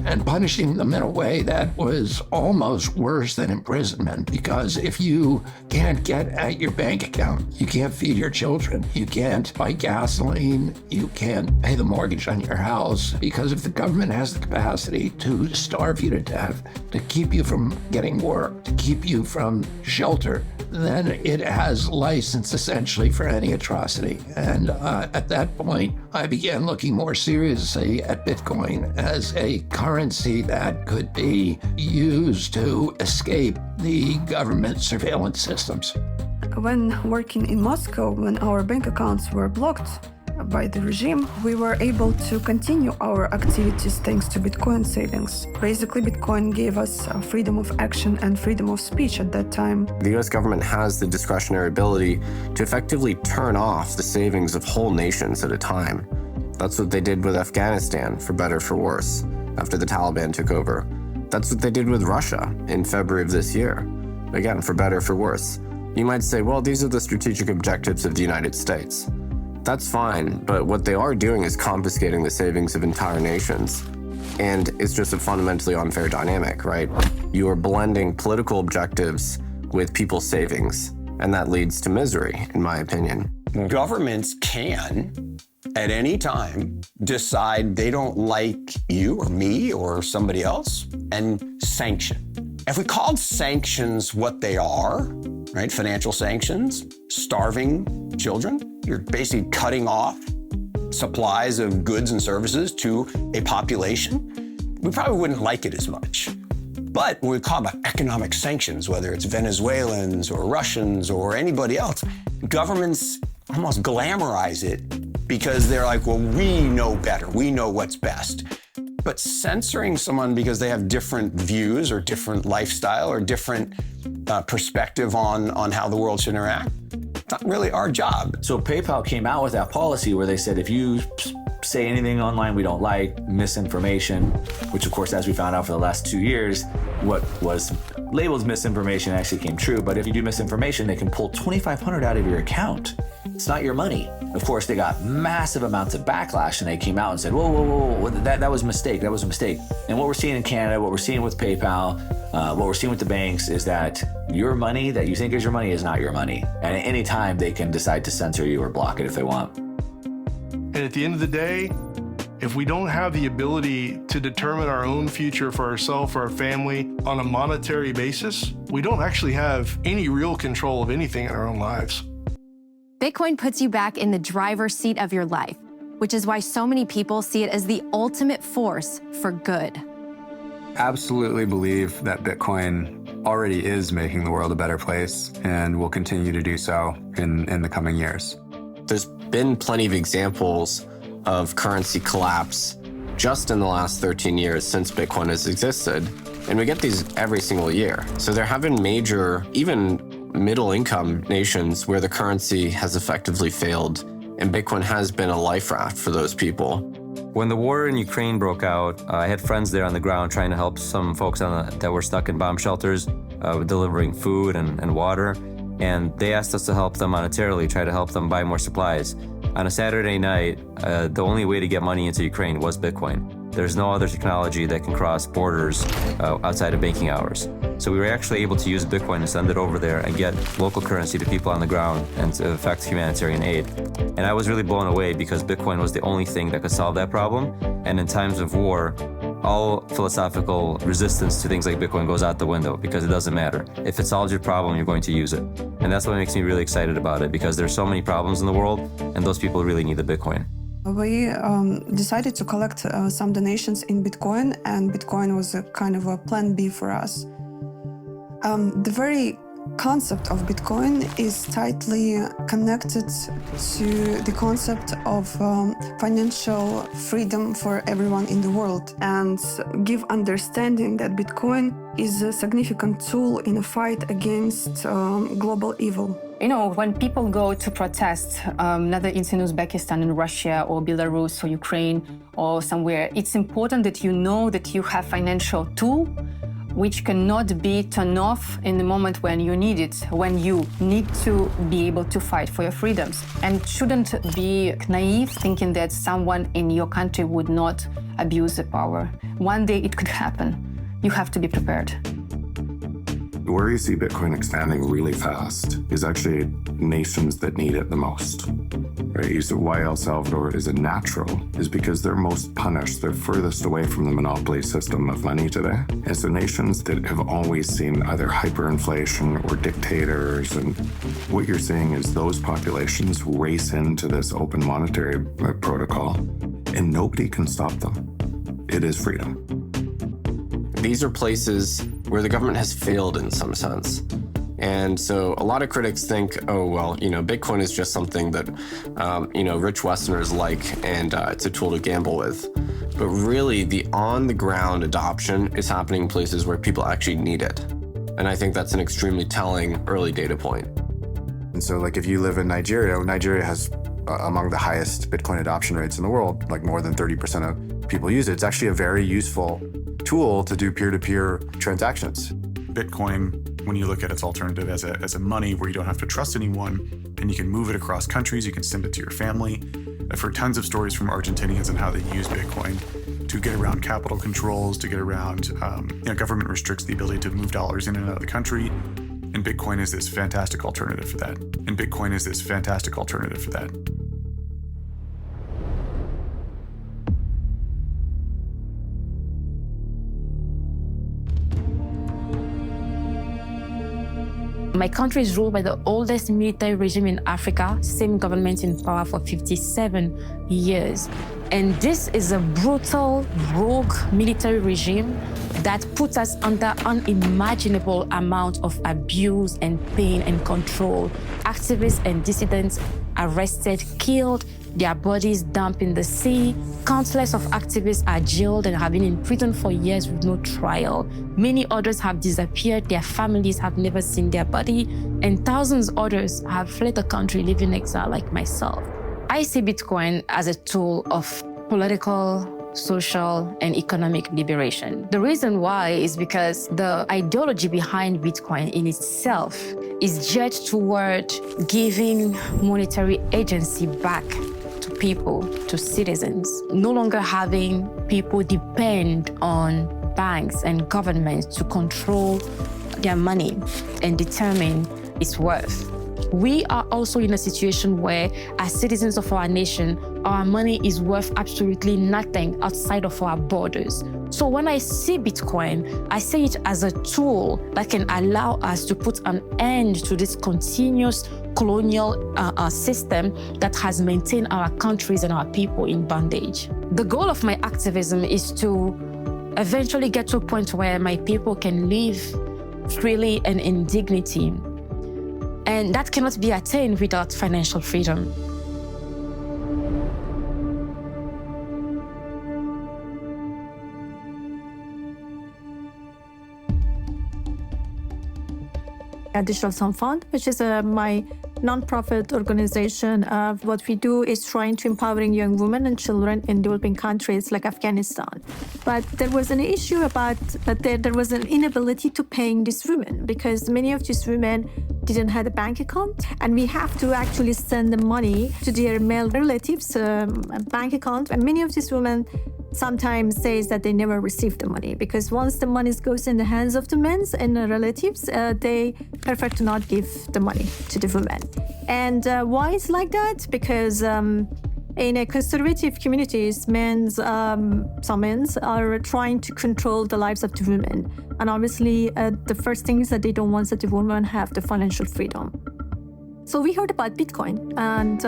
[SPEAKER 15] and punishing them in a way that was almost worse than imprisonment. Because if you can't get at your bank account, you can't feed your children, you can't buy gasoline, you can't pay the mortgage on your house, because if the government has the capacity to starve you to death, to keep you from getting work, to keep you from shelter, then it has license essentially for any atrocity. And at that point, I began looking more seriously at Bitcoin as a currency that could be used to escape the government surveillance systems.
[SPEAKER 25] When working in Moscow, when our bank accounts were blocked by the regime, we were able to continue our activities thanks to Bitcoin savings. Basically, Bitcoin gave us freedom of action and freedom of speech at that time.
[SPEAKER 12] The US government has the discretionary ability to effectively turn off the savings of whole nations at a time. That's what they did with Afghanistan, for better or for worse, after the Taliban took over. That's what they did with Russia in February of this year. Again, for better or for worse. You might say, well, these are the strategic objectives of the United States. That's fine, but what they are doing is confiscating the savings of entire nations. And it's just a fundamentally unfair dynamic, right? You are blending political objectives with people's savings, and that leads to misery, in my opinion.
[SPEAKER 27] Governments can, at any time, decide they don't like you or me or somebody else and sanction. If we called sanctions what they are, right, financial sanctions, starving children, you're basically cutting off supplies of goods and services to a population, we probably wouldn't like it as much. But when we call about economic sanctions, whether it's Venezuelans or Russians or anybody else, governments almost glamorize it because they're like, well, we know better. We know what's best. But censoring someone because they have different views or different lifestyle or different perspective on how the world should interact, it's not really our job.
[SPEAKER 7] So PayPal came out with that policy where they said if you say anything online we don't like, misinformation, which of course, as we found out for the last 2 years, what was labeled misinformation actually came true. But if you do misinformation, they can pull $2,500 out of your account. It's not your money. Of course, they got massive amounts of backlash and they came out and said, whoa, that was a mistake, that was a mistake. And what we're seeing in Canada, what we're seeing with PayPal, what we're seeing with the banks is that your money that you think is your money is not your money. And at any time, they can decide to censor you or block it if they want.
[SPEAKER 2] And at the end of the day, if we don't have the ability to determine our own future for ourselves, for our family, on a monetary basis, we don't actually have any real control of anything in our own lives.
[SPEAKER 1] Bitcoin puts you back in the driver's seat of your life, which is why so many people see it as the ultimate force for good.
[SPEAKER 4] Absolutely believe that Bitcoin already is making the world a better place and will continue to do so in the coming years.
[SPEAKER 8] There's been plenty of examples of currency collapse just in the last 13 years since Bitcoin has existed. And we get these every single year. So there have been major, even middle-income nations where the currency has effectively failed, and Bitcoin has been a life raft for those people.
[SPEAKER 26] When the war in Ukraine broke out, I had friends there on the ground trying to help some folks that were stuck in bomb shelters, delivering food and water, and they asked us to help them monetarily, try to help them buy more supplies. On a Saturday night, the only way to get money into Ukraine was Bitcoin. There's no other technology that can cross borders outside of banking hours. So we were actually able to use Bitcoin to send it over there and get local currency to people on the ground and to effect humanitarian aid. And I was really blown away because Bitcoin was the only thing that could solve that problem. And in times of war, all philosophical resistance to things like Bitcoin goes out the window because it doesn't matter. If it solves your problem, you're going to use it. And that's what makes me really excited about it because there's so many problems in the world and those people really need the Bitcoin.
[SPEAKER 25] We decided to collect some donations in Bitcoin, and Bitcoin was a kind of a plan B for us. The very concept of Bitcoin is tightly connected to the concept of financial freedom for everyone in the world and give understanding that Bitcoin is a significant tool in a fight against global evil.
[SPEAKER 17] You know, when people go to protest, whether it's in Uzbekistan, in Russia, or Belarus, or Ukraine, or somewhere, it's important that you know that you have financial tool which cannot be turned off in the moment when you need it, when you need to be able to fight for your freedoms. And shouldn't be naive thinking that someone in your country would not abuse the power. One day it could happen. You have to be prepared.
[SPEAKER 10] Where you see Bitcoin expanding really fast is actually nations that need it the most. Right? You see why El Salvador is a natural is because they're most punished. They're furthest away from the monopoly system of money today. And so nations that have always seen either hyperinflation or dictators, and what you're seeing is those populations race into this open monetary protocol, and nobody can stop them. It is freedom.
[SPEAKER 8] These are places where the government has failed in some sense. And so a lot of critics think, oh, well, Bitcoin is just something that, rich Westerners like, and it's a tool to gamble with. But really, the on-the-ground adoption is happening in places where people actually need it. And I think that's an extremely telling early data point.
[SPEAKER 12] And so, if you live in Nigeria, Nigeria has among the highest Bitcoin adoption rates in the world, more than 30% of people use it. It's actually a very useful tool to do peer-to-peer transactions.
[SPEAKER 19] Bitcoin, when you look at its alternative as a money where you don't have to trust anyone and you can move it across countries, you can send it to your family. I've heard tons of stories from Argentinians and how they use Bitcoin to get around capital controls, to get around, government restricts the ability to move dollars in and out of the country. And Bitcoin is this fantastic alternative for that.
[SPEAKER 20] My country is ruled by the oldest military regime in Africa, same government in power for 57 years. And this is a brutal, rogue military regime that puts us under unimaginable amount of abuse and pain and control. Activists and dissidents arrested, killed, their bodies dumped in the sea. Countless of activists are jailed and have been in prison for years with no trial. Many others have disappeared, their families have never seen their body, and thousands others have fled the country, living in exile like myself. I see Bitcoin as a tool of political, social, and economic liberation. The reason why is because the ideology behind Bitcoin in itself is geared toward giving monetary agency back to people, to citizens, no longer having people depend on banks and governments to control their money and determine its worth. We are also in a situation where, as citizens of our nation, our money is worth absolutely nothing outside of our borders. So when I see Bitcoin, I see it as a tool that can allow us to put an end to this continuous colonial system that has maintained our countries and our people in bondage. The goal of my activism is to eventually get to a point where my people can live freely and in dignity. And that cannot be attained without financial freedom.
[SPEAKER 5] Digital Sun Fund, which is my nonprofit organization. What we do is trying to empowering young women and children in developing countries like Afghanistan. But there was an issue about that there was an inability to paying these women because many of these women didn't have a bank account, and we have to actually send the money to their male relatives' bank account. And many of these women sometimes says that they never received the money because once the money goes in the hands of the men and the relatives, they prefer to not give the money to the women. And why it's like that? Because in a conservative communities, some men are trying to control the lives of the women. And obviously, the first thing is that they don't want that the women have the financial freedom. So we heard about Bitcoin, and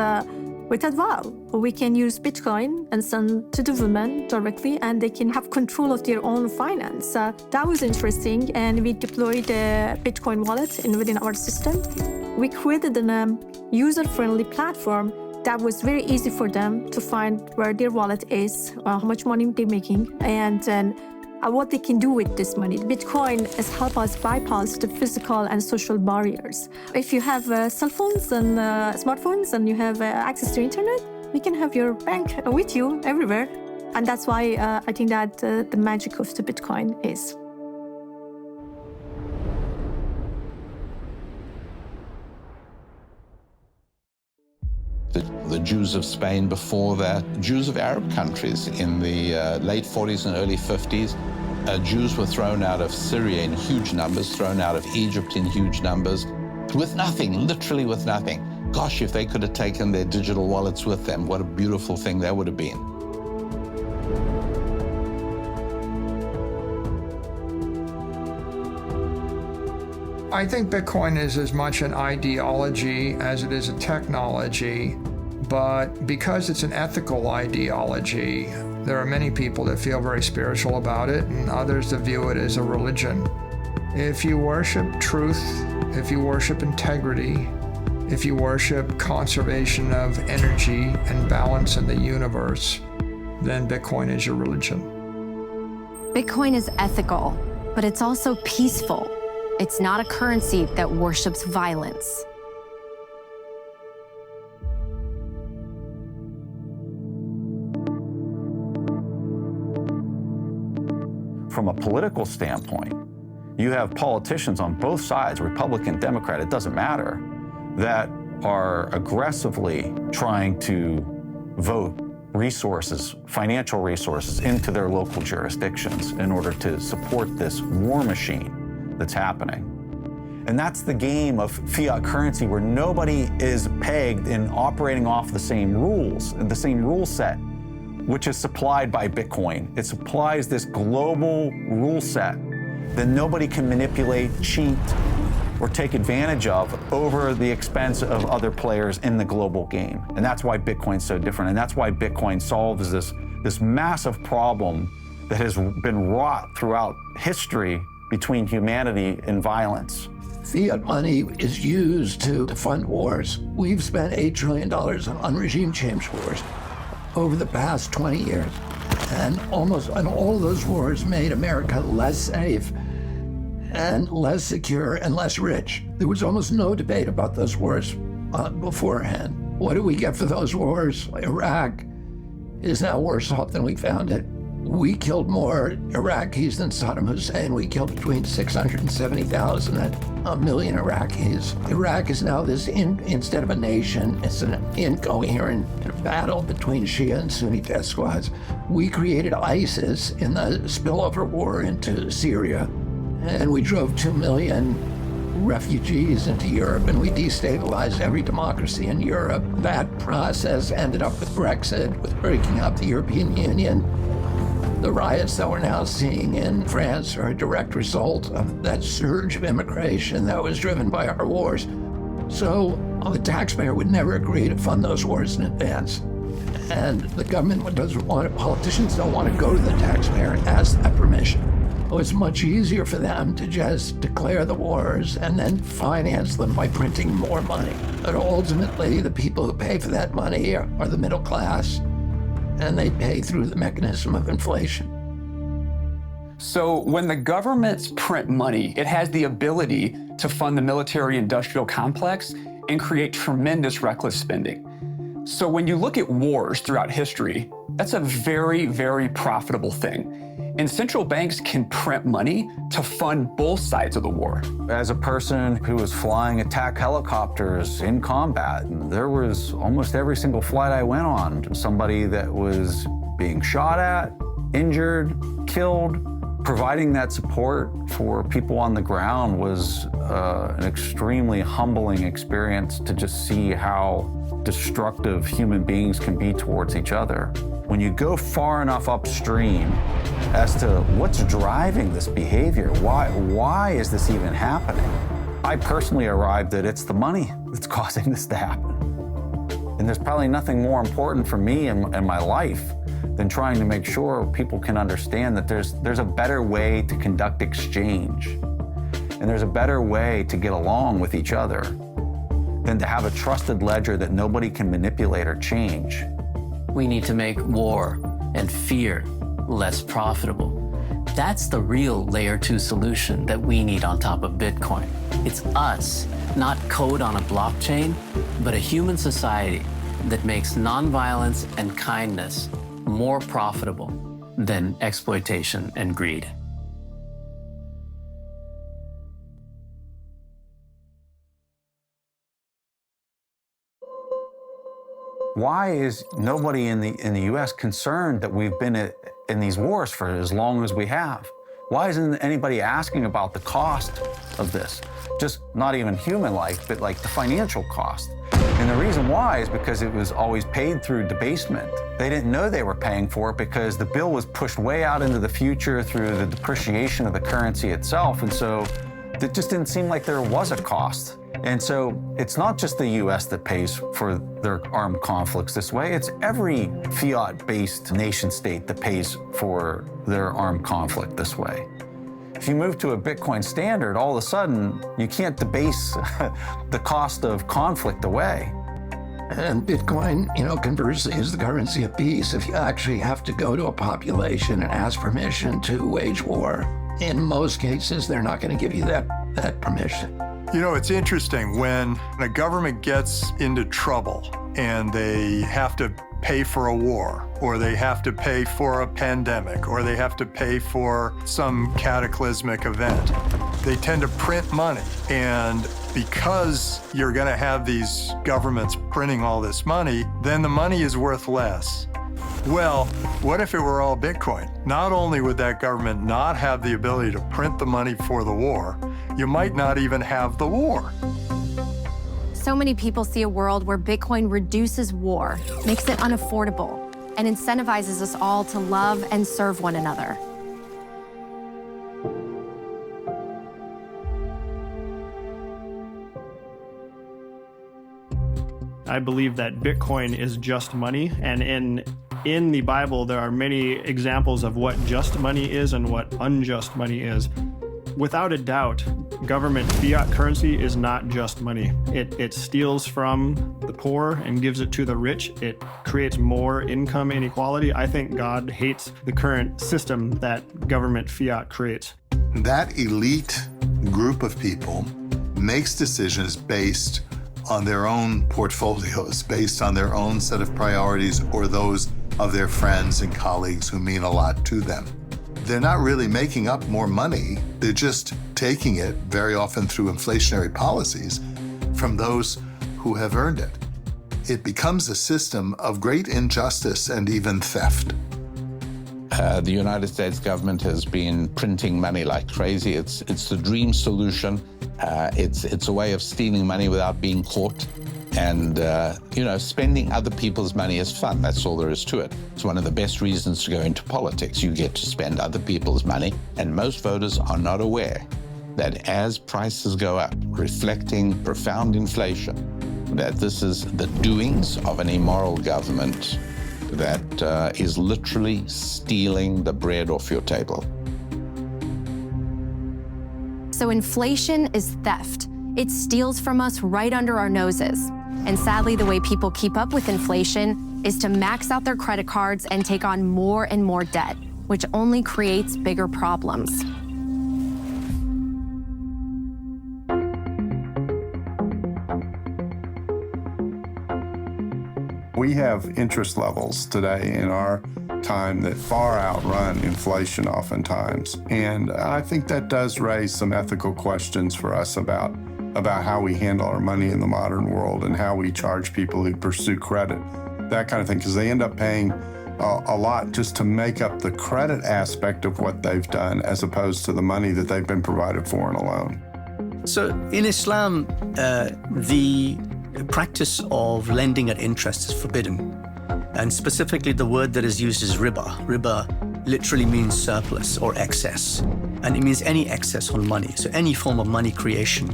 [SPEAKER 5] we thought, wow, we can use Bitcoin and send to the women directly, and they can have control of their own finance. That was interesting, and we deployed a Bitcoin wallet within our system. We created a user-friendly platform that was very easy for them to find where their wallet is, how much money they're making, and then what they can do with this money. Bitcoin has helped us bypass the physical and social barriers. If you have cell phones and smartphones and you have access to internet, you can have your bank with you everywhere. And that's why I think that the magic of the Bitcoin is.
[SPEAKER 9] The Jews of Spain before that, Jews of Arab countries in the late 40s and early 50s. Jews were thrown out of Syria in huge numbers, thrown out of Egypt in huge numbers, with nothing, literally with nothing. Gosh, if they could have taken their digital wallets with them, what a beautiful thing that would have been.
[SPEAKER 13] I think Bitcoin is as much an ideology as it is a technology, but because it's an ethical ideology, there are many people that feel very spiritual about it and others that view it as a religion. If you worship truth, if you worship integrity, if you worship conservation of energy and balance in the universe, then Bitcoin is your religion.
[SPEAKER 1] Bitcoin is ethical, but it's also peaceful. It's not a currency that worships violence.
[SPEAKER 18] From a political standpoint, you have politicians on both sides, Republican, Democrat, it doesn't matter, that are aggressively trying to vote resources, financial resources, into their local jurisdictions in order to support this war machine that's happening. And that's the game of fiat currency where nobody is pegged in operating off the same rules and the same rule set, which is supplied by Bitcoin. It supplies this global rule set that nobody can manipulate, cheat, or take advantage of over the expense of other players in the global game. And that's why Bitcoin's so different. And that's why Bitcoin solves this massive problem that has been wrought throughout history between humanity and violence.
[SPEAKER 15] Fiat money is used to fund wars. We've spent $8 trillion on regime change wars over the past 20 years. And all of those wars made America less safe and less secure and less rich. There was almost no debate about those wars beforehand. What do we get for those wars? Iraq is now worse off than we found it. We killed more Iraqis than Saddam Hussein. We killed between 670,000 and 1 million Iraqis. Iraq is now instead of a nation, it's an incoherent battle between Shia and Sunni death squads. We created ISIS in the spillover war into Syria, and we drove 2 million refugees into Europe, and we destabilized every democracy in Europe. That process ended up with Brexit, with breaking up the European Union. The riots that we're now seeing in France are a direct result of that surge of immigration that was driven by our wars. So the taxpayer would never agree to fund those wars in advance. And the government doesn't want it, politicians don't want to go to the taxpayer and ask that permission. Oh, it's much easier for them to just declare the wars and then finance them by printing more money. But ultimately, the people who pay for that money are the middle class, and they pay through the mechanism of inflation.
[SPEAKER 3] So when the governments print money, it has the ability to fund the military-industrial complex and create tremendous reckless spending. So when you look at wars throughout history, that's a very, very profitable thing. And central banks can print money to fund both sides of the war.
[SPEAKER 18] As a person who was flying attack helicopters in combat, there was almost every single flight I went on, somebody that was being shot at, injured, killed. Providing that support for people on the ground was an extremely humbling experience to just see how destructive human beings can be towards each other. When you go far enough upstream as to what's driving this behavior, why is this even happening? I personally arrived that it's the money that's causing this to happen. And there's probably nothing more important for me in my life than trying to make sure people can understand that there's a better way to conduct exchange. And there's a better way to get along with each other than to have a trusted ledger that nobody can manipulate or change.
[SPEAKER 6] We need to make war and fear less profitable. That's the real layer 2 solution that we need on top of Bitcoin. It's us, not code on a blockchain, but a human society that makes nonviolence and kindness more profitable than exploitation and greed.
[SPEAKER 18] Why is nobody in the U.S. concerned that we've been in these wars for as long as we have? Why isn't anybody asking about the cost of this? Just not even human life, but like the financial cost. And the reason why is because it was always paid through debasement. They didn't know they were paying for it because the bill was pushed way out into the future through the depreciation of the currency itself. And so it just didn't seem like there was a cost. And so it's not just the US that pays for their armed conflicts this way, it's every fiat-based nation state that pays for their armed conflict this way. If you move to a Bitcoin standard, all of a sudden, you can't debase the cost of conflict away.
[SPEAKER 15] And Bitcoin, conversely, is the currency of peace. If you actually have to go to a population and ask permission to wage war, in most cases, they're not going to give you that permission.
[SPEAKER 11] It's interesting when a government gets into trouble and they have to pay for a war, or they have to pay for a pandemic, or they have to pay for some cataclysmic event. They tend to print money. And because you're going to have these governments printing all this money, then the money is worth less. Well, what if it were all Bitcoin? Not only would that government not have the ability to print the money for the war, you might not even have the war.
[SPEAKER 1] So many people see a world where Bitcoin reduces war, makes it unaffordable, and incentivizes us all to love and serve one another.
[SPEAKER 14] I believe that Bitcoin is just money, and in the Bible there are many examples of what just money is and what unjust money is. Without a doubt, Government fiat currency is not just money. It steals from the poor and gives it to the rich. It creates more income inequality. I think God hates the current system that government fiat creates.
[SPEAKER 7] That elite group of people makes decisions based on their own portfolios, based on their own set of priorities or those of their friends and colleagues who mean a lot to them. They're not really making up more money. They're just taking it, very often through inflationary policies, from those who have earned it. It becomes a system of great injustice and even theft.
[SPEAKER 9] The United States government has been printing money like crazy. It's the dream solution. It's a way of stealing money without being caught. And, spending other people's money is fun. That's all there is to it. It's one of the best reasons to go into politics. You get to spend other people's money. And most voters are not aware that as prices go up, reflecting profound inflation, that this is the doings of an immoral government that is literally stealing the bread off your table.
[SPEAKER 1] So inflation is theft. It steals from us right under our noses. And sadly, the way people keep up with inflation is to max out their credit cards and take on more and more debt, which only creates bigger problems.
[SPEAKER 16] We have interest levels today in our time that far outrun inflation oftentimes. And I think that does raise some ethical questions for us about how we handle our money in the modern world and how we charge people who pursue credit, that kind of thing, because they end up paying a lot just to make up the credit aspect of what they've done as opposed to the money that they've been provided for in a loan.
[SPEAKER 21] So in Islam, the practice of lending at interest is forbidden. And specifically, the word that is used is riba. Riba literally means surplus or excess. And it means any excess on money. So any form of money creation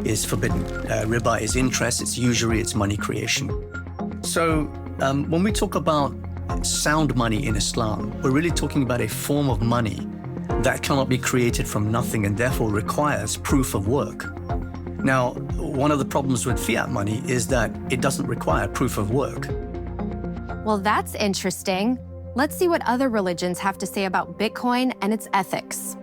[SPEAKER 21] is forbidden. Riba is interest, it's usury, it's money creation. So when we talk about sound money in Islam, we're really talking about a form of money that cannot be created from nothing and therefore requires proof of work. Now, one of the problems with fiat money is that it doesn't require proof of work.
[SPEAKER 1] Well, that's interesting. Let's see what other religions have to say about Bitcoin and its ethics.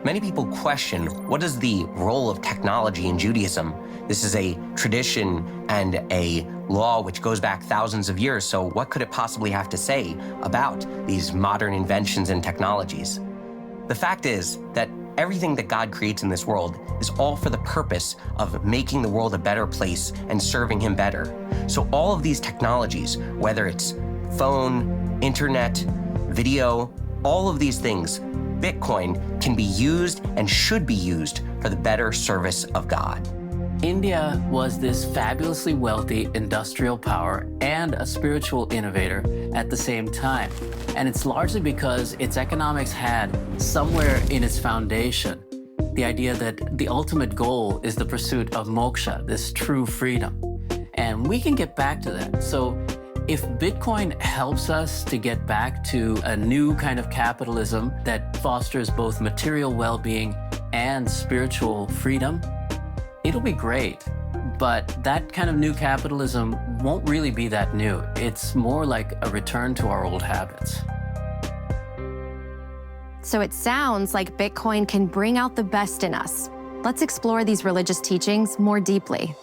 [SPEAKER 22] Many people question, what is the role of technology in Judaism? This is a tradition and a law which goes back thousands of years, so what could it possibly have to say about these modern inventions and technologies? The fact is that everything that God creates in this world is all for the purpose of making the world a better place and serving Him better. So all of these technologies, whether it's phone, internet, video, all of these things, Bitcoin can be used and should be used for the better service of God.
[SPEAKER 6] India was this fabulously wealthy industrial power and a spiritual innovator at the same time. And it's largely because its economics had somewhere in its foundation the idea that the ultimate goal is the pursuit of moksha, this true freedom. And we can get back to that. So if Bitcoin helps us to get back to a new kind of capitalism that fosters both material well-being and spiritual freedom, it'll be great. But that kind of new capitalism won't really be that new. It's more like a return to our old habits.
[SPEAKER 1] So it sounds like Bitcoin can bring out the best in us. Let's explore these religious teachings more deeply.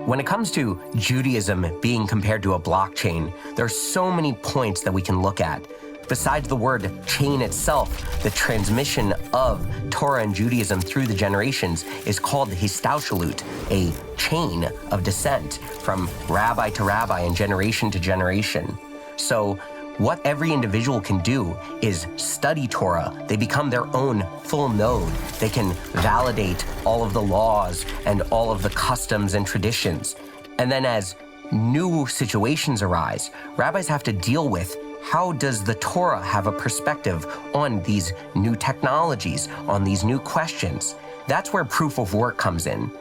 [SPEAKER 22] When it comes to Judaism being compared to a blockchain, there are so many points that we can look at. Besides the word chain itself, the transmission of Torah and Judaism through the generations is called histaushlut, a chain of descent from rabbi to rabbi and generation to generation. So what every individual can do is study Torah. They become their own full node. They can validate all of the laws and all of the customs and traditions. And then as new situations arise, rabbis have to deal with how does the Torah have a perspective on these new technologies, on these new questions? That's where proof of work comes in.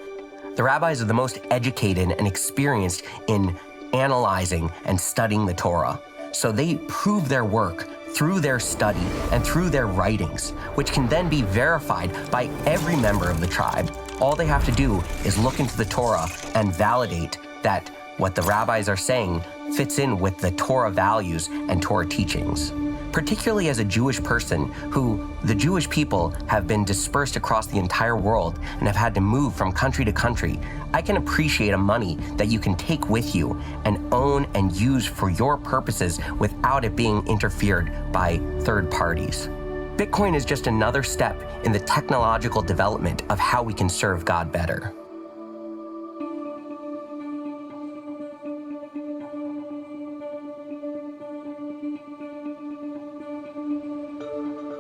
[SPEAKER 22] The rabbis are the most educated and experienced in analyzing and studying the Torah. So they prove their work through their study and through their writings, which can then be verified by every member of the tribe. All they have to do is look into the Torah and validate that what the rabbis are saying fits in with the Torah values and Torah teachings. Particularly as a Jewish person who the Jewish people have been dispersed across the entire world and have had to move from country to country, I can appreciate a money that you can take with you and own and use for your purposes without it being interfered by third parties. Bitcoin is just another step in the technological development of how we can serve God better.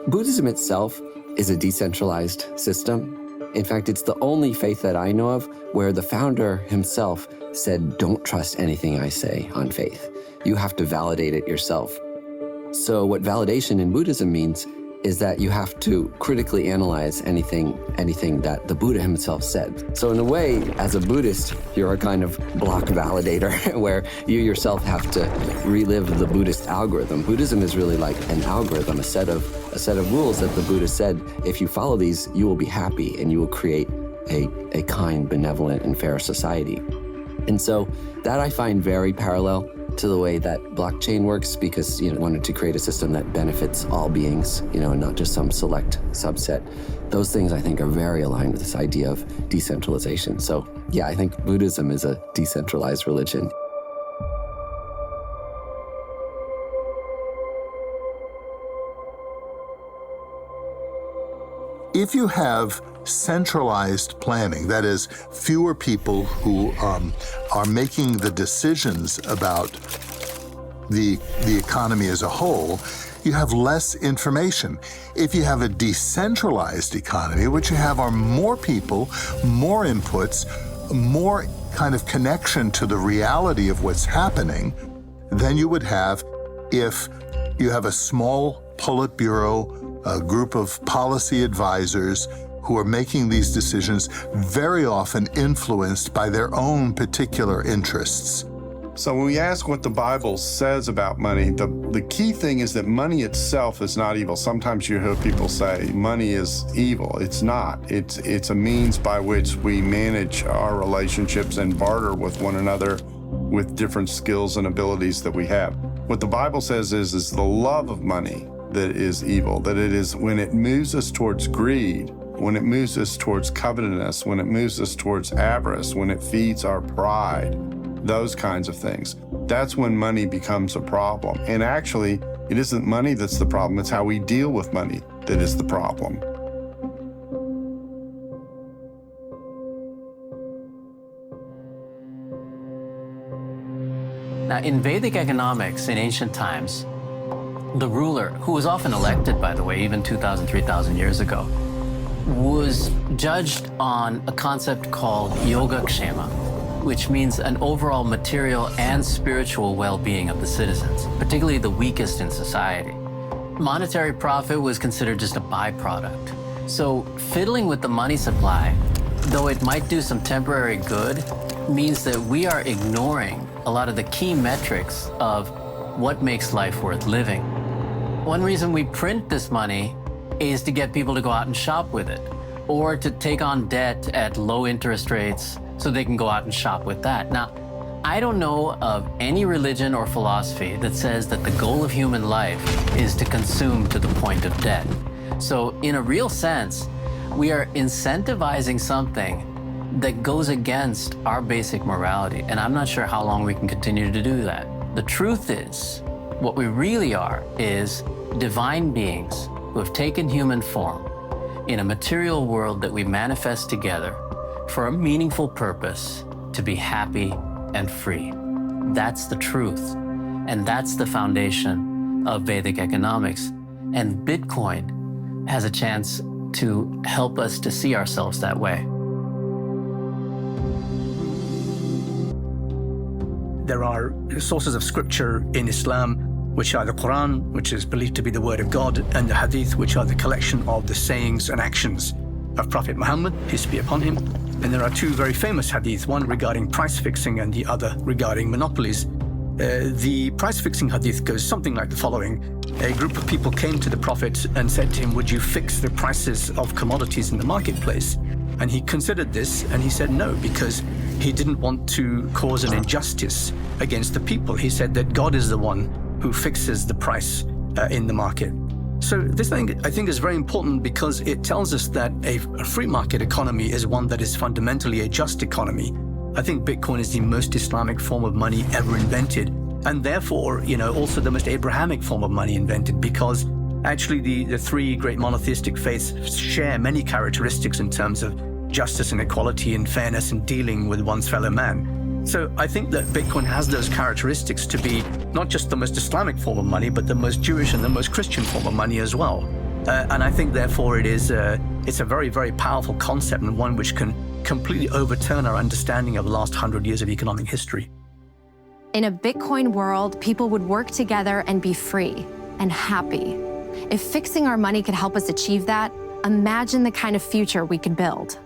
[SPEAKER 2] Buddhism itself is a decentralized system. In fact, it's the only faith that I know of where the founder himself said, don't trust anything I say on faith. You have to validate it yourself. So what validation in Buddhism means is that you have to critically analyze anything that the Buddha himself said. So in a way, as a Buddhist, you're a kind of block validator where you yourself have to relive the Buddhist algorithm. Buddhism is really like an algorithm, a set of rules that the Buddha said, if you follow these, you will be happy and you will create a kind, benevolent, and fair society. And so that I find very parallel to the way that blockchain works, because wanted to create a system that benefits all beings, and not just some select subset. Those things I think are very aligned with this idea of decentralization. So yeah, I think Buddhism is a decentralized religion.
[SPEAKER 7] If you have centralized planning, that is, fewer people who are making the decisions about the economy as a whole, you have less information. If you have a decentralized economy, what you have are more people, more inputs, more kind of connection to the reality of what's happening than you would have if you have a small Politburo, a group of policy advisors who are making these decisions, very often influenced by their own particular interests.
[SPEAKER 16] So when we ask what the Bible says about money, the key thing is that money itself is not evil. Sometimes you hear people say money is evil. It's not. It's a means by which we manage our relationships and barter with one another with different skills and abilities that we have. What the Bible says is the love of money that is evil, that it is when it moves us towards greed, when it moves us towards covetousness, when it moves us towards avarice, when it feeds our pride, those kinds of things. That's when money becomes a problem. And actually, it isn't money that's the problem, it's how we deal with money that is the problem.
[SPEAKER 6] Now, in Vedic economics in ancient times, the ruler, who was often elected, by the way, even 2,000, 3,000 years ago, was judged on a concept called Yogakshema, which means an overall material and spiritual well-being of the citizens, particularly the weakest in society. Monetary profit was considered just a byproduct. So fiddling with the money supply, though it might do some temporary good, means that we are ignoring a lot of the key metrics of what makes life worth living. One reason we print this money is to get people to go out and shop with it, or to take on debt at low interest rates so they can go out and shop with that. Now, I don't know of any religion or philosophy that says that the goal of human life is to consume to the point of debt. So in a real sense, we are incentivizing something that goes against our basic morality, and I'm not sure how long we can continue to do that. The truth is, what we really are is divine beings who have taken human form in a material world that we manifest together for a meaningful purpose, to be happy and free. That's the truth, and that's the foundation of Vedic economics. And Bitcoin has a chance to help us to see ourselves that way.
[SPEAKER 21] There are sources of scripture in Islam, which are the Quran, which is believed to be the word of God, and the Hadith, which are the collection of the sayings and actions of Prophet Muhammad, peace be upon him. And there are two very famous hadiths, one regarding price fixing and the other regarding monopolies. The price fixing hadith goes something like the following. A group of people came to the Prophet and said to him, would you fix the prices of commodities in the marketplace? And he considered this and he said no, because he didn't want to cause an injustice against the people. He said that God is the one who fixes the price in the market. So this thing, I think, is very important because it tells us that a free market economy is one that is fundamentally a just economy. I think Bitcoin is the most Islamic form of money ever invented, and therefore, also the most Abrahamic form of money invented, because actually the three great monotheistic faiths share many characteristics in terms of justice and equality and fairness in dealing with one's fellow man. So I think that Bitcoin has those characteristics to be not just the most Islamic form of money, but the most Jewish and the most Christian form of money as well. And I think therefore it's a very, very powerful concept, and one which can completely overturn our understanding of the last 100 years of economic history.
[SPEAKER 1] In a Bitcoin world, people would work together and be free and happy. If fixing our money could help us achieve that, imagine the kind of future we could build.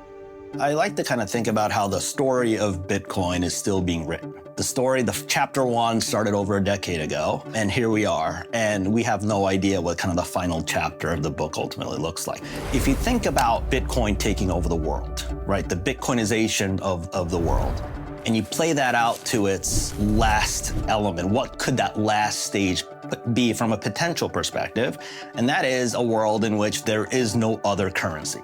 [SPEAKER 4] I like to kind of think about how the story of Bitcoin is still being written. The chapter 1 started over a decade ago, and here we are, and we have no idea what kind of the final chapter of the book ultimately looks like. If you think about Bitcoin taking over the world, right, the Bitcoinization of the world, and you play that out to its last element, what could that last stage be from a potential perspective? And that is a world in which there is no other currency.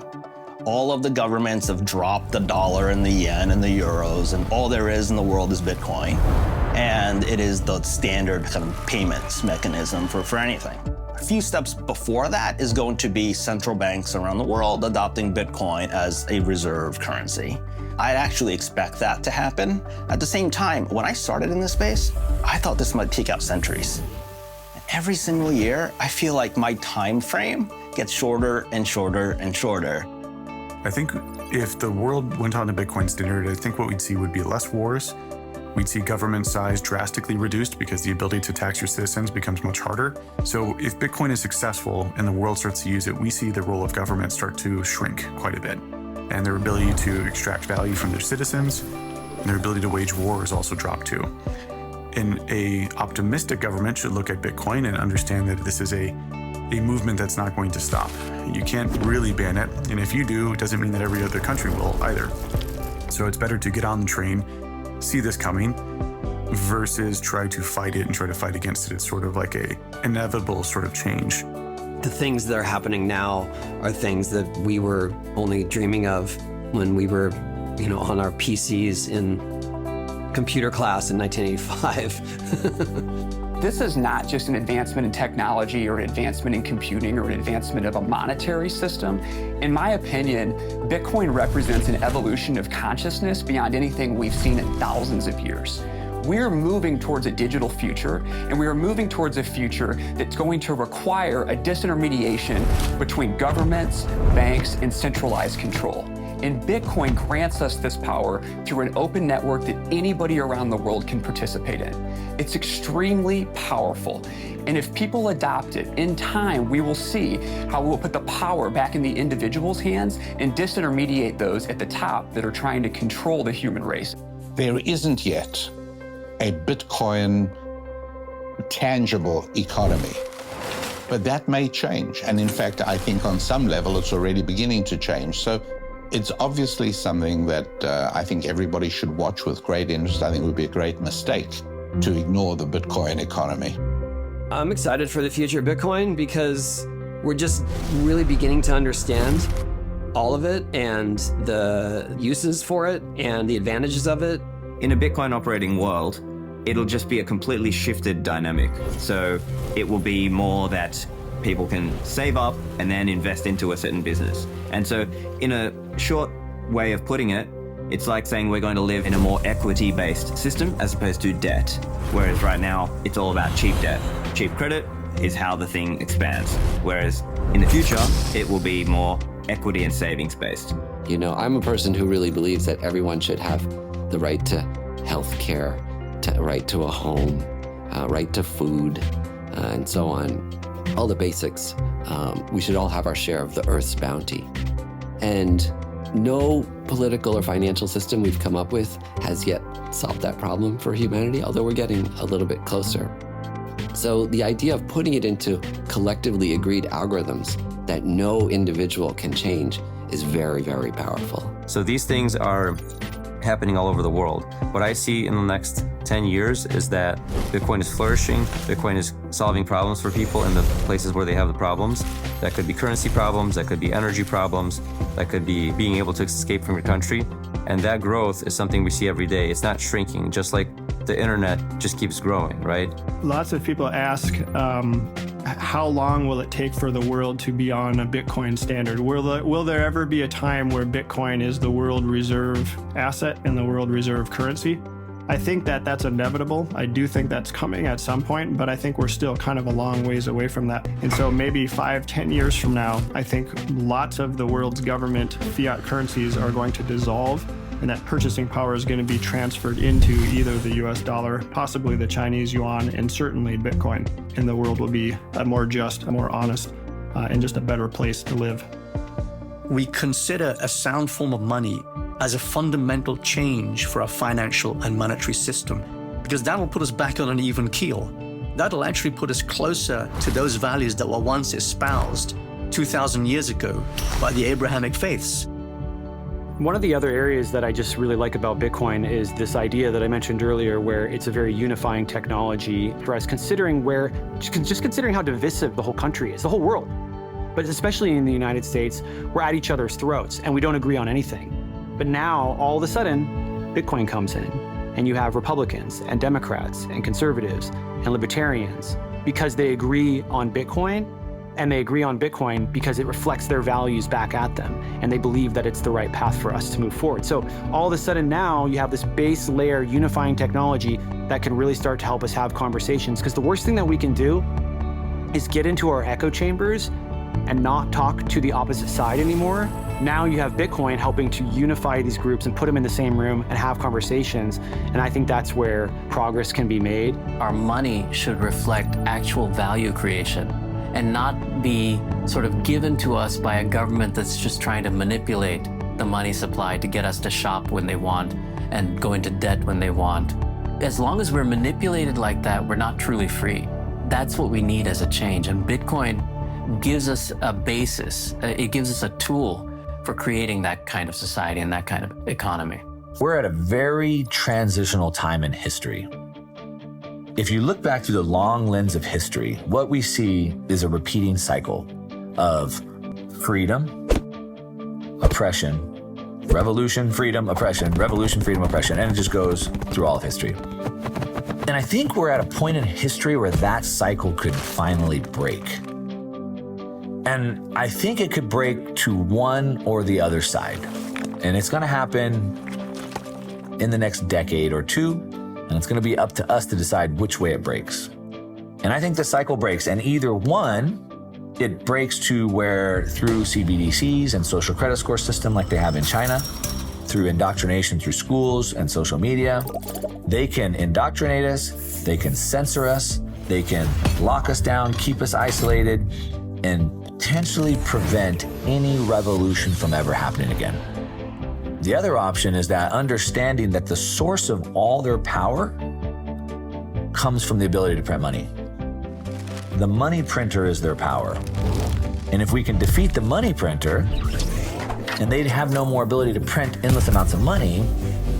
[SPEAKER 4] All of the governments have dropped the dollar and the yen and the euros, and all there is in the world is Bitcoin. And it is the standard kind of payments mechanism for anything. A few steps before that is going to be central banks around the world adopting Bitcoin as a reserve currency. I'd actually expect that to happen. At the same time, when I started in this space, I thought this might take out centuries. And every single year, I feel like my time frame gets shorter and shorter and shorter.
[SPEAKER 19] I think if the world went on to Bitcoin standard, I think what we'd see would be less wars. We'd see government size drastically reduced because the ability to tax your citizens becomes much harder. So if Bitcoin is successful and the world starts to use it, we see the role of government start to shrink quite a bit. And their ability to extract value from their citizens and their ability to wage war is also dropped too. And an optimistic government should look at Bitcoin and understand that this is a movement that's not going to stop. You can't really ban it, and if you do, it doesn't mean that every other country will either. So it's better to get on the train, see this coming, versus try to fight it and try to fight against it. It's sort of like a inevitable sort of change.
[SPEAKER 17] The things that are happening now are things that we were only dreaming of when we were, on our PCs in computer class in 1985.
[SPEAKER 3] This is not just an advancement in technology or an advancement in computing or an advancement of a monetary system. In my opinion, Bitcoin represents an evolution of consciousness beyond anything we've seen in thousands of years. We're moving towards a digital future, and we are moving towards a future that's going to require a disintermediation between governments, banks, and centralized control. And Bitcoin grants us this power through an open network that anybody around the world can participate in. It's extremely powerful. And if people adopt it, in time, we will see how we will put the power back in the individual's hands and disintermediate those at the top that are trying to control the human race.
[SPEAKER 9] There isn't yet a Bitcoin tangible economy. But that may change. And in fact, I think on some level, it's already beginning to change. So it's obviously something that I think everybody should watch with great interest. I think it would be a great mistake to ignore the Bitcoin economy.
[SPEAKER 17] I'm excited for the future of Bitcoin because we're just really beginning to understand all of it and the uses for it and the advantages of it.
[SPEAKER 23] In a Bitcoin operating world, it'll just be a completely shifted dynamic. So it will be more that people can save up and then invest into a certain business. And so in a short way of putting it, it's like saying we're going to live in a more equity-based system as opposed to debt. Whereas right now, it's all about cheap debt. Cheap credit is how the thing expands. Whereas in the future, it will be more equity and savings based.
[SPEAKER 2] I'm a person who really believes that everyone should have the right to health care, right to a home, right to food, and so on. All the basics. We should all have our share of the Earth's bounty. And no political or financial system we've come up with has yet solved that problem for humanity, although we're getting a little bit closer. So the idea of putting it into collectively agreed algorithms that no individual can change is very, very powerful.
[SPEAKER 8] So these things are happening all over the world. What I see in the next 10 years is that Bitcoin is flourishing, Bitcoin is solving problems for people in the places where they have the problems. That could be currency problems, that could be energy problems, that could be being able to escape from your country. And that growth is something we see every day. It's not shrinking, just like the internet just keeps growing, right?
[SPEAKER 14] Lots of people ask, how long will it take for the world to be on a Bitcoin standard? Will there ever be a time where Bitcoin is the world reserve asset and the world reserve currency? I think that that's inevitable. I do think that's coming at some point, but I think we're still kind of a long ways away from that. And so maybe 5-10 years from now, I think lots of the world's government fiat currencies are going to dissolve, and that purchasing power is going to be transferred into either the US dollar, possibly the Chinese yuan, and certainly Bitcoin. And the world will be a more just, a more honest, and just a better place to live.
[SPEAKER 21] We consider a sound form of money as a fundamental change for our financial and monetary system, because that will put us back on an even keel. That'll actually put us closer to those values that were once espoused 2,000 years ago by the Abrahamic faiths.
[SPEAKER 10] One of the other areas that I just really like about Bitcoin is this idea that I mentioned earlier, where it's a very unifying technology for us, considering considering how divisive the whole country is, the whole world. But especially in the United States, we're at each other's throats and we don't agree on anything. But now, all of a sudden, Bitcoin comes in, and you have Republicans and Democrats and conservatives and libertarians because they agree on Bitcoin, and they agree on Bitcoin because it reflects their values back at them, and they believe that it's the right path for us to move forward. So all of a sudden now, you have this base layer unifying technology that can really start to help us have conversations, because the worst thing that we can do is get into our echo chambers and not talk to the opposite side anymore. Now you have Bitcoin helping to unify these groups and put them in the same room and have conversations. And I think that's where progress can be made.
[SPEAKER 6] Our money should reflect actual value creation and not be sort of given to us by a government that's just trying to manipulate the money supply to get us to shop when they want and go into debt when they want. As long as we're manipulated like that, we're not truly free. That's what we need as a change. And Bitcoin gives us a basis. It gives us a tool for creating that kind of society and that kind of economy.
[SPEAKER 12] We're at a very transitional time in history. If you look back through the long lens of history, what we see is a repeating cycle of freedom, oppression, revolution, freedom, oppression, revolution, freedom, oppression, and it just goes through all of history. And I think we're at a point in history where that cycle could finally break. And I think it could break to one or the other side. And it's going to happen in the next decade or two. And it's going to be up to us to decide which way it breaks. And I think the cycle breaks. And either one, it breaks to where through CBDCs and social credit score system like they have in China, through indoctrination through schools and social media, they can indoctrinate us, they can censor us, they can lock us down, keep us isolated, and potentially prevent any revolution from ever happening again. The other option is that understanding that the source of all their power comes from the ability to print money. The money printer is their power. And if we can defeat the money printer, and they'd have no more ability to print endless amounts of money,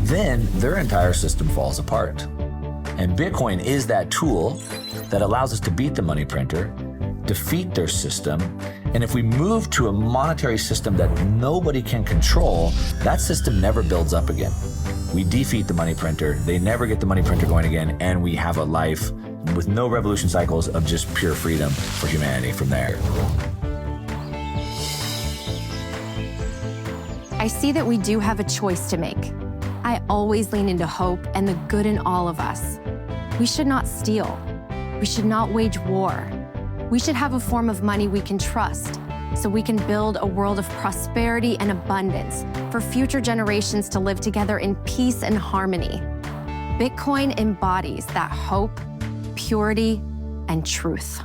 [SPEAKER 12] then their entire system falls apart. And Bitcoin is that tool that allows us to beat the money printer, defeat their system, and if we move to a monetary system that nobody can control, that system never builds up again. We defeat the money printer, they never get the money printer going again, and we have a life with no revolution cycles of just pure freedom for humanity from there.
[SPEAKER 1] I see that we do have a choice to make. I always lean into hope and the good in all of us. We should not steal. We should not wage war. We should have a form of money we can trust so we can build a world of prosperity and abundance for future generations to live together in peace and harmony. Bitcoin embodies that hope, purity, and truth.